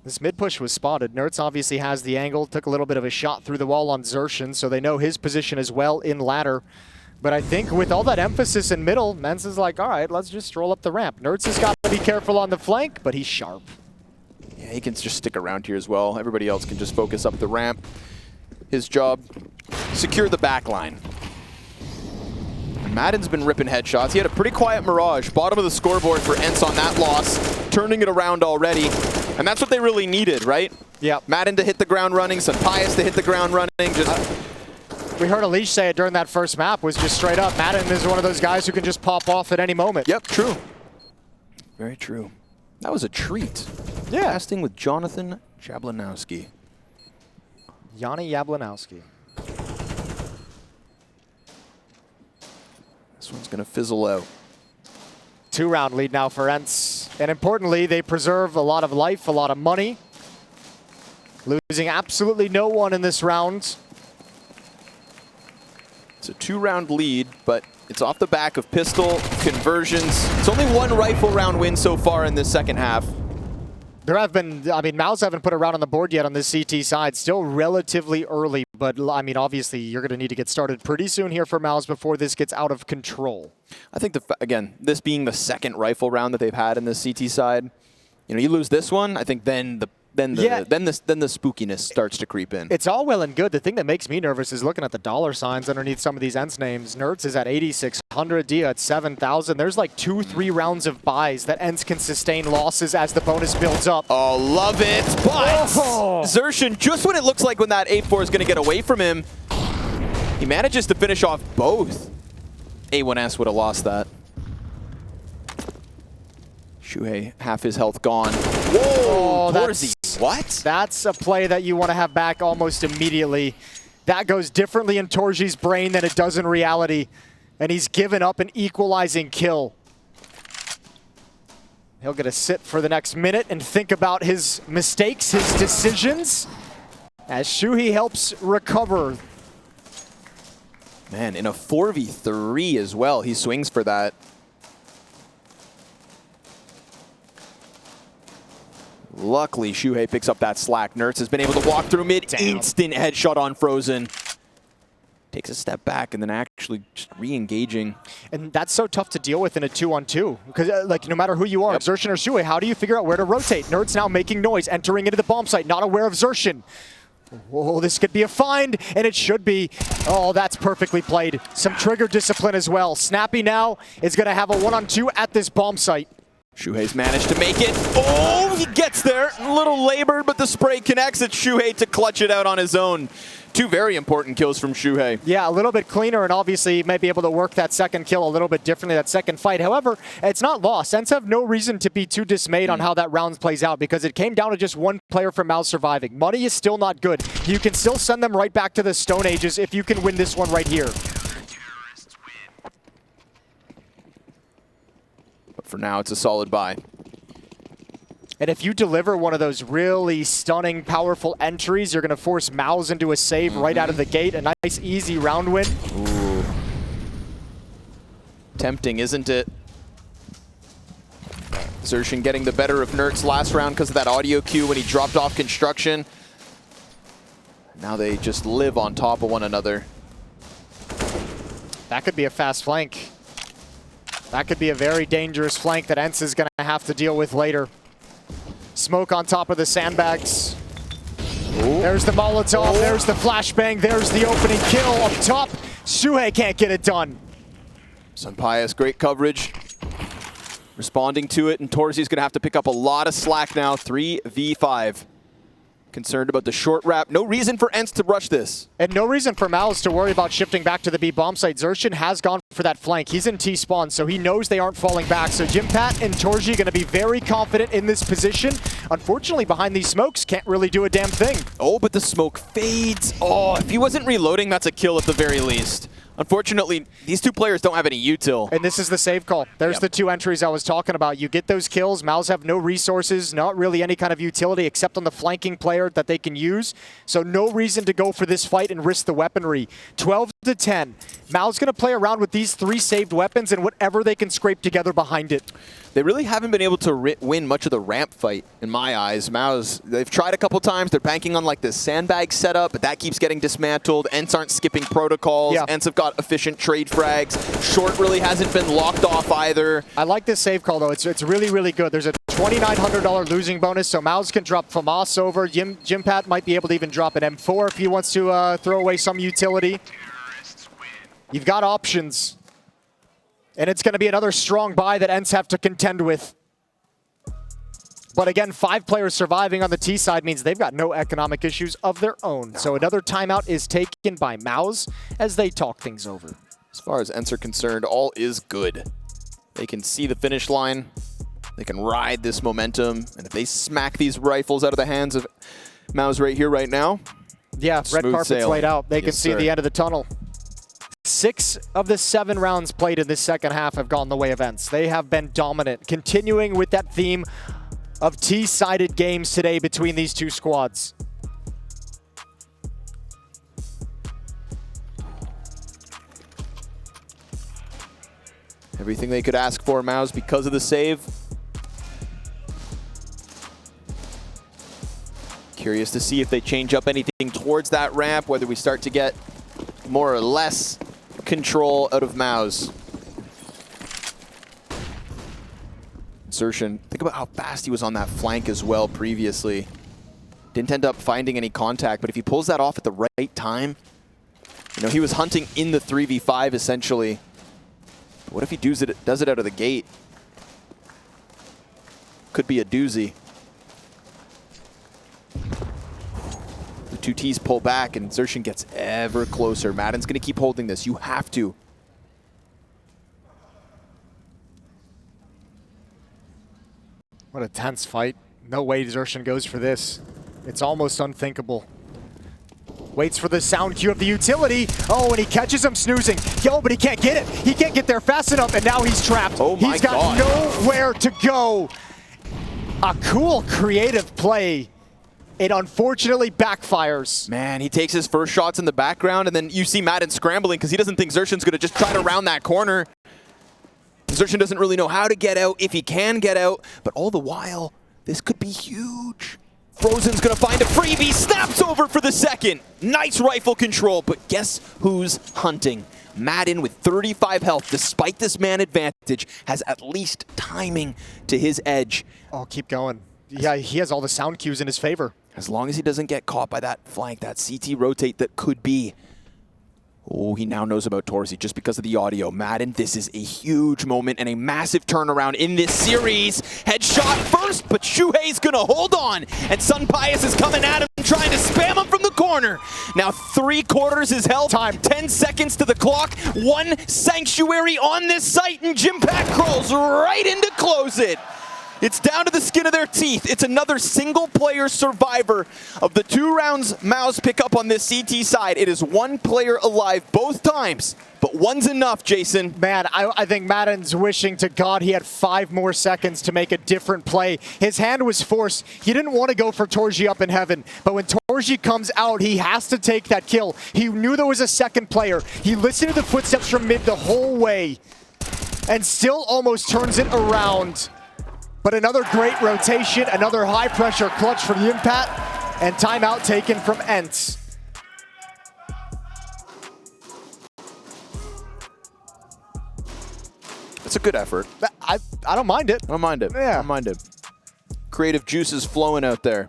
This mid push was spotted. Nertz obviously has the angle, took a little bit of a shot through the wall on Xertion, so they know his position as well in ladder. But I think with all that emphasis in middle, MOUZ is like, all right, let's just stroll up the ramp. Nertz has got to be careful on the flank, but he's sharp. Yeah, he can just stick around here as well. Everybody else can just focus up the ramp. His job, secure the back line. And Madden's been ripping headshots. He had a pretty quiet Mirage. Bottom of the scoreboard for ENCE on that loss. Turning it around already. And that's what they really needed, right? Yeah. Madden to hit the ground running, SunPayus to hit the ground running. We heard Alish say it during that first map, was just straight up. Madden is one of those guys who can just pop off at any moment. Yep, true. Very true. That was a treat. Yeah. Casting with Jonathan Jablanowski. Yanni Jablanowski. This one's going to fizzle out. 2-round lead now for ENCE. And importantly, they preserve a lot of life, a lot of money. Losing absolutely no one in this round. It's a 2-round lead, but it's off the back of pistol conversions. It's only one rifle round win so far in this second half. There have been, I mean, MOUZ haven't put a round on the board yet on this CT side. Still relatively early, but I mean, obviously, you're going to need to get started pretty soon here for MOUZ before this gets out of control. I think, again, this being the second rifle round that they've had in the CT side, you know, you lose this one, I think then the spookiness starts to creep in. It's all well and good. The thing that makes me nervous is looking at the dollar signs underneath some of these ENCE names. Nertz is at 8,600, Dycha at 7,000. There's like 2-3 rounds of buys that ENCE can sustain losses as the bonus builds up. Oh, love it. But Xertion, just when it looks like when that 8-4 is going to get away from him, he manages to finish off both. A1S would have lost that. Shuhei, half his health gone. Whoa, what? That's a play that you want to have back almost immediately. That goes differently in Torji's brain than it does in reality. And he's given up an equalizing kill. He'll get a sit for the next minute and think about his mistakes, his decisions, as Shuhei helps recover. Man, in a 4v3 as well, he swings for that. Luckily, Shuhei picks up that slack. Nertz has been able to walk through mid, instant headshot on Frozen. Takes a step back and then actually just re-engaging. And that's so tough to deal with in a 2-on-2. Because like, no matter who you are, Xertion or Shuhei, how do you figure out where to rotate? Nertz now making noise, entering into the bomb site, not aware of Xertion. Oh, this could be a find, and it should be. Oh, that's perfectly played. Some trigger discipline as well. Snappi now is going to have a 1-on-2 at this bomb site. Shuhei's managed to make it. Oh, he gets there. A little labored, but the spray connects. It's Shuhei to clutch it out on his own. Two very important kills from Shuhei. Yeah, a little bit cleaner, and obviously he might be able to work that second kill a little bit differently, that second fight. However, it's not lost. ENCE have no reason to be too dismayed on how that round plays out because it came down to just one player from MOUZ surviving. Money is still not good. You can still send them right back to the Stone Ages if you can win this one right here. But for now, it's a solid buy. And if you deliver one of those really stunning, powerful entries, you're going to force MOUZ into a save right out of the gate. A nice, easy round win. Ooh. Tempting, isn't it? Xertion getting the better of Nertz last round because of that audio cue when he dropped off construction. Now they just live on top of one another. That could be a fast flank. That could be a very dangerous flank that ENCE is going to have to deal with later. Smoke on top of the sandbags. Ooh. There's the Molotov, there's the flashbang, there's the opening kill up top. Shuhei can't get it done. SunPayus, great coverage. Responding to it, and Torzi's going to have to pick up a lot of slack now. 3v5. Concerned about the short wrap. No reason for ENCE to rush this. And no reason for MOUZ to worry about shifting back to the B bomb site. Xertion has gone for that flank. He's in T-spawn, so he knows they aren't falling back. So Jimpphat and Torji going to be very confident in this position. Unfortunately, behind these smokes, can't really do a damn thing. Oh, but the smoke fades. Oh, if he wasn't reloading, that's a kill at the very least. Unfortunately, these two players don't have any util. And this is the save call. There's the two entries I was talking about. You get those kills. MOUZ have no resources, not really any kind of utility except on the flanking player that they can use. So no reason to go for this fight and risk the weaponry. 12-10. MOUZ going to play around with these 3 saved weapons and whatever they can scrape together behind it. They really haven't been able to win much of the ramp fight, in my eyes. MOUZ, they've tried a couple times. They're banking on like this sandbag setup, but that keeps getting dismantled. ENCE aren't skipping protocols. Yeah. ENCE have got efficient trade frags. Short really hasn't been locked off either. I like this save call, though. It's really, really good. There's a $2,900 losing bonus, so MOUZ can drop FAMAS over. Jimpphat might be able to even drop an M4 if he wants to throw away some utility. You've got options. And it's going to be another strong buy that ENCE have to contend with. But again, 5 players surviving on the T side means they've got no economic issues of their own. So another timeout is taken by MOUZ as they talk things over. As far as ENCE are concerned, all is good. They can see the finish line. They can ride this momentum. And if they smack these rifles out of the hands of MOUZ right here, right now, yeah, red carpet's sailing. laid out. They can see the end of the tunnel. 6 of the 7 rounds played in this second half have gone the way of ENCE. They have been dominant, continuing with that theme of T-sided games today between these two squads. everything they could ask for, MOUZ, because of the save. Curious to see if they change up anything towards that ramp, whether we start to get more or less control out of MOUZ. Insertion. Think about how fast he was on that flank as well previously. Didn't end up finding any contact, but if he pulls that off at the right time, you know, he was hunting in the 3v5 essentially. But what if he does it out of the gate? Could be a doozy. The two T's pull back and Insertion gets ever closer. Madden's gonna keep holding this. You have to. What a tense fight. No way Insertion goes for this. It's almost unthinkable. Waits for the sound cue of the utility. Oh, and he catches him snoozing. Yo, but he can't get it. He can't get there fast enough, and now he's trapped. Oh my He's got God. nowhere to go. A cool, creative play. It unfortunately backfires. Man, he takes his first shots in the background, and then you see Madden scrambling because he doesn't think Xertion's going to just try to round that corner. Xertion doesn't really know how to get out, if he can get out, but all the while, this could be huge. Frozen's going to find a freebie, snaps over for the second. Nice rifle control, but guess who's hunting? Madden with 35 health, despite this man advantage, has at least timing to his edge. Oh, keep going. Yeah, he has all the sound cues in his favor. As long as he doesn't get caught by that flank, that CT rotate that could be. Oh, he now knows about Torsi just because of the audio. Madden, this is a huge moment and a massive turnaround in this series. Headshot first, but Shuhei's gonna hold on. And SunPayus is coming at him, trying to spam him from the corner. Now 3/4 is health. Time. 10 seconds to the clock. One Sanctuary on this site, and Jimpphat crawls right in to close it. It's down to the skin of their teeth. It's another single-player survivor of the 2 rounds MOUZ pick up on this CT side. It is 1 player alive both times, but one's enough, Jason. Man, I think Madden's wishing to God he had 5 more seconds to make a different play. His hand was forced. He didn't want to go for Torji up in heaven, but when Torji comes out, he has to take that kill. He knew there was a second player. He listened to the footsteps from mid the whole way and still almost turns it around. But another great rotation, another high-pressure clutch from Jimpphat, and timeout taken from ENCE. It's a good effort. I don't mind it. I don't mind it. Yeah. I don't mind it. Creative juices flowing out there.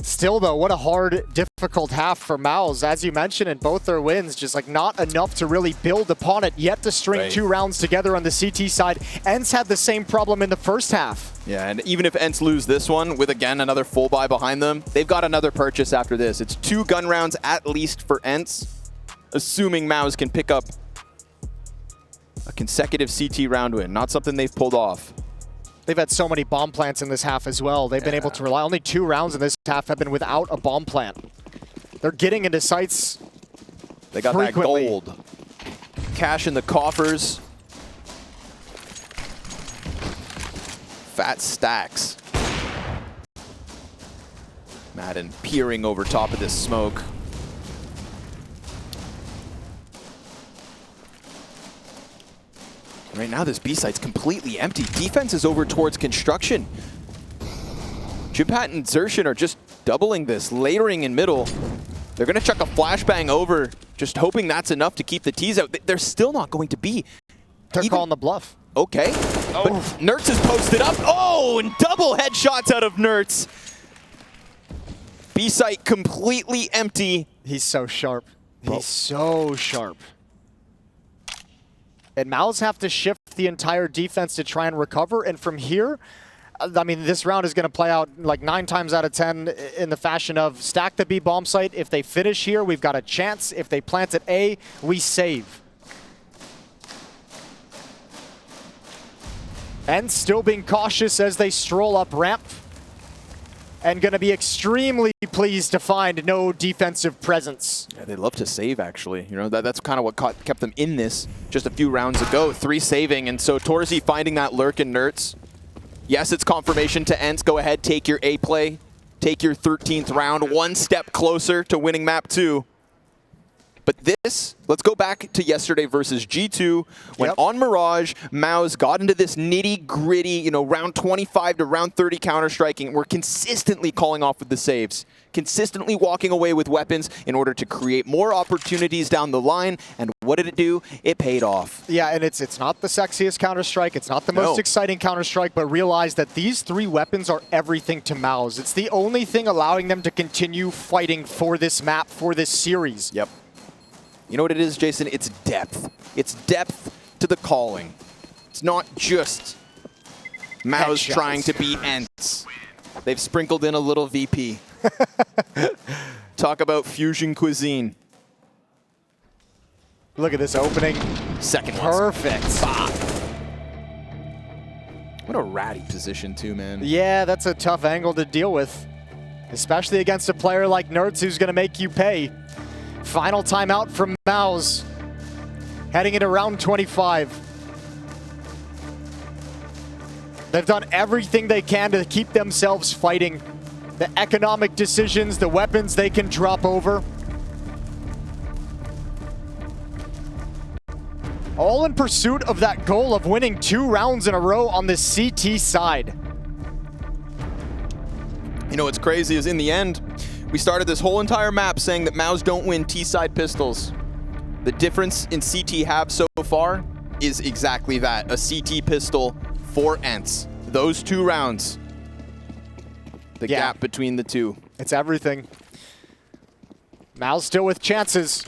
Still, though, what a hard, difficult half for MOUZ. As you mentioned, in both their wins, just like not enough to really build upon it, yet to string 2 rounds together on the CT side. ENCE had the same problem in the first half. Yeah, and even if ENCE lose this one, with again another full buy behind them, they've got another purchase after this. It's 2 gun rounds at least for ENCE, assuming MOUZ can pick up a consecutive CT round win. Not something they've pulled off. They've had so many bomb plants in this half as well. They've been able to rely. Only 2 rounds in this half have been without a bomb plant. They're getting into sites They got that gold. Cash in the coffers. Fat stacks. Madden peering over top of this smoke. Right now, this B site's completely empty. Defense is over towards construction. Jimpphat and Xerxin are just doubling this, latering in middle. They're going to chuck a flashbang over, just hoping that's enough to keep the T's out. They're still not going to be. They're calling the bluff. Okay. Oh. But Nertz is posted up. Oh, and double headshots out of Nertz. B site completely empty. He's so sharp. He's so sharp. And MOUZ have to shift the entire defense to try and recover. And from here, I mean, this round is going to play out like 9 times out of 10 in the fashion of stack the B bomb site. If they finish here, we've got a chance. If they plant at A, we save. And still being cautious as they stroll up ramp. And going to be extremely pleased to find no defensive presence. Yeah, they love to save, actually. You know, that's kind of what kept them in this just a few rounds ago. 3 saving, and so Torzy finding that lurk in Nertz. Yes, it's confirmation to ENCE. Go ahead, take your A play. Take your 13th round, 1 step closer to winning map 2. But this, let's go back to yesterday versus G2, when on Mirage, MOUZ got into this nitty-gritty, you know, round 25 to round 30 counter-striking. We're consistently calling off with the saves, consistently walking away with weapons in order to create more opportunities down the line. And what did it do? It paid off. Yeah, and it's not the sexiest Counter-Strike, it's not the most exciting Counter-Strike, but realize that these 3 weapons are everything to MOUZ. It's the only thing allowing them to continue fighting for this map, for this series. Yep. You know what it is, Jason? It's depth. It's depth to the calling. It's not just MOUZ trying to beat ENCE. They've sprinkled in a little VP. Talk about fusion cuisine. Look at this opening. Second one. Perfect. What a ratty position too, man. Yeah, that's a tough angle to deal with. Especially against a player like Nertz who's going to make you pay. Final timeout from MOUZ. Heading into round 25. They've done everything they can to keep themselves fighting. The economic decisions, the weapons they can drop over. All in pursuit of that goal of winning 2 rounds in a row on the CT side. You know what's crazy is in the end, we started this whole entire map saying that MOUZ don't win T-side pistols. The difference in CT have so far is exactly that, a CT pistol for ENCE. Those 2 rounds, the gap between the 2. It's everything. MOUZ still with chances.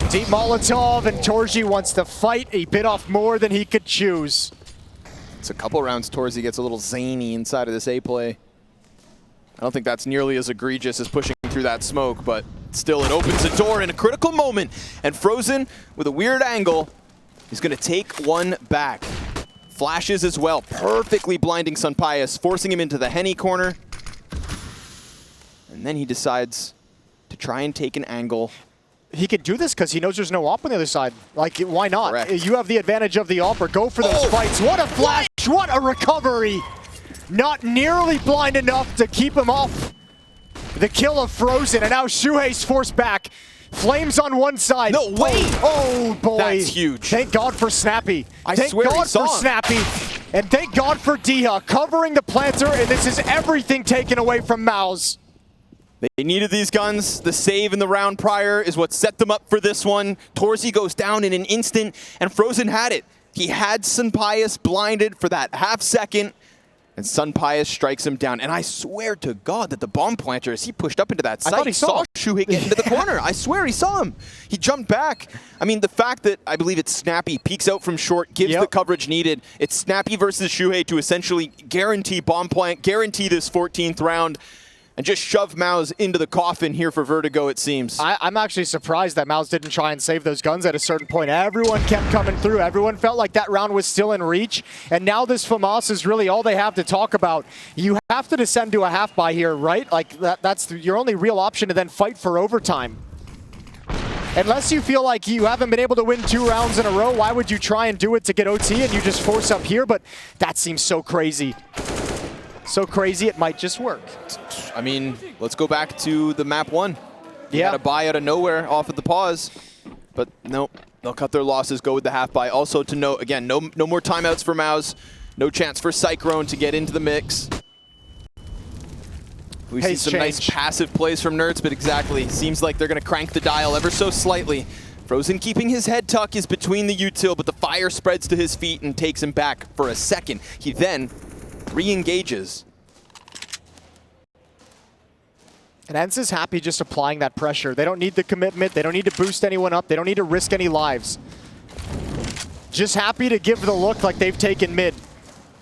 Deep Molotov, and Torzy wants to fight. He bit off more than he could choose. It's a couple rounds Torzy gets a little zany inside of this A play. I don't think that's nearly as egregious as pushing through that smoke, but still it opens the door in a critical moment. And Frozen, with a weird angle, is going to take one back. Flashes as well, perfectly blinding SunPayus, forcing him into the Henny corner. And then he decides to try and take an angle. He can do this because he knows there's no op on the other side. Like, why not? Correct. You have the advantage of the op, or go for those fights. What a flash! What a recovery! Not nearly blind enough to keep him off the kill of Frozen, and now Shuhei's forced back. Flames on one side. No, wait! Oh, boy. That's huge. Thank God for Snappi. Thank God for Snappi. And thank God for dycha covering the planter, and this is everything taken away from MOUZ. They needed these guns. The save in the round prior is what set them up for this one. Torzy goes down in an instant, and Frozen had it. He had SunPayus blinded for that half second, and SunPayus strikes him down. And I swear to God that the bomb planter, as he pushed up into that site, I thought he saw Shuhei get into the corner. I swear he saw him. He jumped back. I mean, the fact that I believe it's Snappi peeks out from short, gives the coverage needed. It's Snappi versus Shuhei to essentially guarantee bomb plant, guarantee this 14th round, and just shove MOUZ into the coffin here for Vertigo, it seems. I'm actually surprised that MOUZ didn't try and save those guns at a certain point. Everyone kept coming through. Everyone felt like that round was still in reach. And now this FAMAS is really all they have to talk about. You have to descend to a half-buy here, right? Like, that's your only real option to then fight for overtime. Unless you feel like you haven't been able to win 2 rounds in a row, why would you try and do it to get OT and you just force up here? But that seems so crazy. So crazy it might just work. I mean, let's go back to the map 1. You Yeah. got a buy out of nowhere off of the pause. But nope, they'll cut their losses, go with the half buy. Also to note, again, no more timeouts for MOUZ. No chance for Cyclone to get into the mix. We see some nice passive plays from Nerds, but exactly, seems like they're going to crank the dial ever so slightly. Frozen keeping his head tuck is between the util, but the fire spreads to his feet and takes him back for a second. He then re-engages. And ENCE is happy just applying that pressure. They don't need the commitment. They don't need to boost anyone up. They don't need to risk any lives. Just happy to give the look like they've taken mid.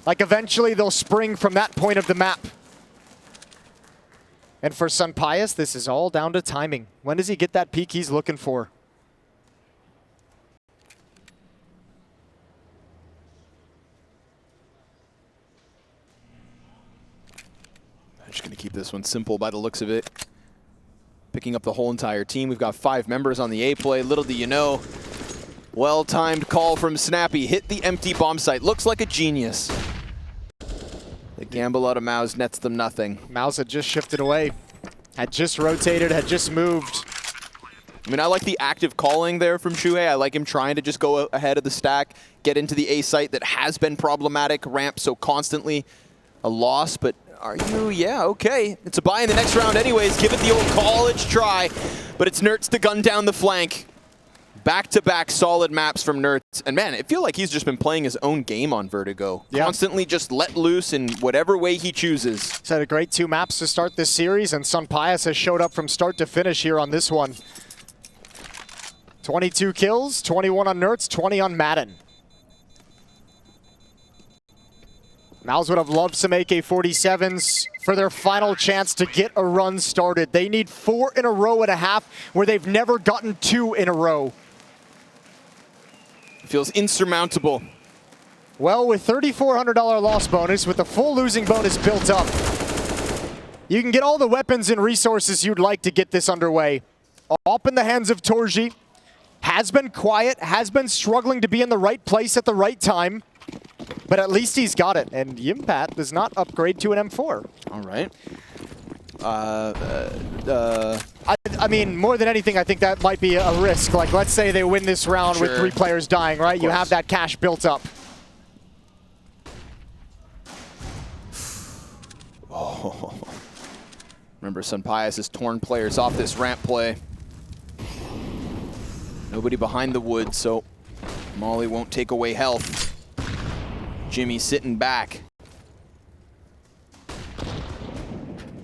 Like eventually they'll spring from that point of the map. And for SunPayus, this is all down to timing. When does he get that peak he's looking for? I'm just going to keep this one simple by the looks of it. Picking up the whole entire team. We've got 5 members on the A play. Little do you know, well-timed call from Snappi. Hit the empty bomb site. Looks like a genius. The gamble out of MOUZ nets them nothing. MOUZ had just shifted away. Had just rotated, had just moved. I mean, I like the active calling there from Shuhei. I like him trying to just go ahead of the stack, get into the A site that has been problematic, ramp so constantly a loss, but are you? Yeah, okay. It's a buy in the next round anyways. Give it the old college try, but it's Nerds to gun down the flank. Back-to-back solid maps from Nerds. And man, I feel like he's just been playing his own game on Vertigo. Yeah. Constantly just let loose in whatever way he chooses. He's had a great 2 maps to start this series, and SunPayus has showed up from start to finish here on this one. 22 kills, 21 on Nerds, 20 on Madden. MOUZ would have loved some AK-47s for their final chance to get a run started. They need 4 in a row and a half, where they've never gotten 2 in a row. Feels insurmountable. Well, with $3,400 loss bonus, with the full losing bonus built up, you can get all the weapons and resources you'd like to get this underway. Up in the hands of Torji. Has been quiet, has been struggling to be in the right place at the right time, but at least he's got it. And Jimpphat does not upgrade to an M4. All right. I mean, more than anything, I think that might be a risk. Like, let's say they win this round with 3 players dying, right? You have that cash built up. Oh. Remember, SunPayus has torn players off this ramp play. Nobody behind the wood, so Molly won't take away health. Jimmy sitting back.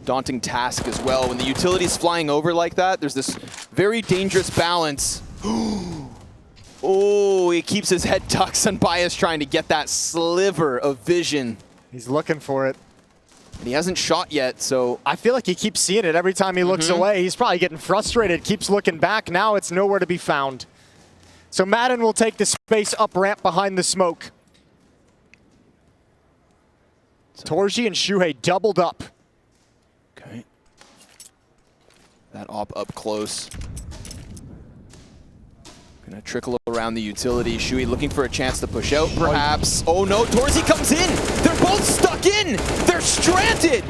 Daunting task as well. When the utility's flying over like that, there's this very dangerous balance. Oh, he keeps his head tucked. SunPayus trying to get that sliver of vision. He's looking for it. And he hasn't shot yet, so... I feel like he keeps seeing it every time he looks away. He's probably getting frustrated, keeps looking back. Now it's nowhere to be found. So Madden will take the space up ramp behind the smoke. Torji and Shuhei doubled up. Okay. That op up close. Gonna trickle around the utility. Shuhei looking for a chance to push out, perhaps. Oh no, Torzi comes in! They're both stuck in! They're stranded!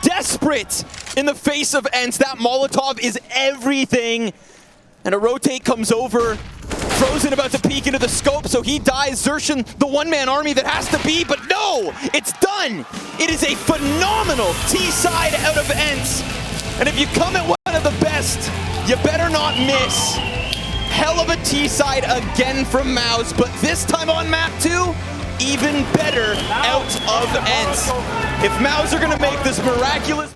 Desperate in the face of ENCE. That Molotov is everything! And a rotate comes over. Frozen about to peek into the scope, so he dies. Xerxon, the one-man army that has to be, but no! It's done! It is a phenomenal T-side out of ENCE. And if you come at one of the best, you better not miss. Hell of a T-side again from MOUZ, but this time on map 2, even better out of ENCE. If MOUZ are gonna make this miraculous...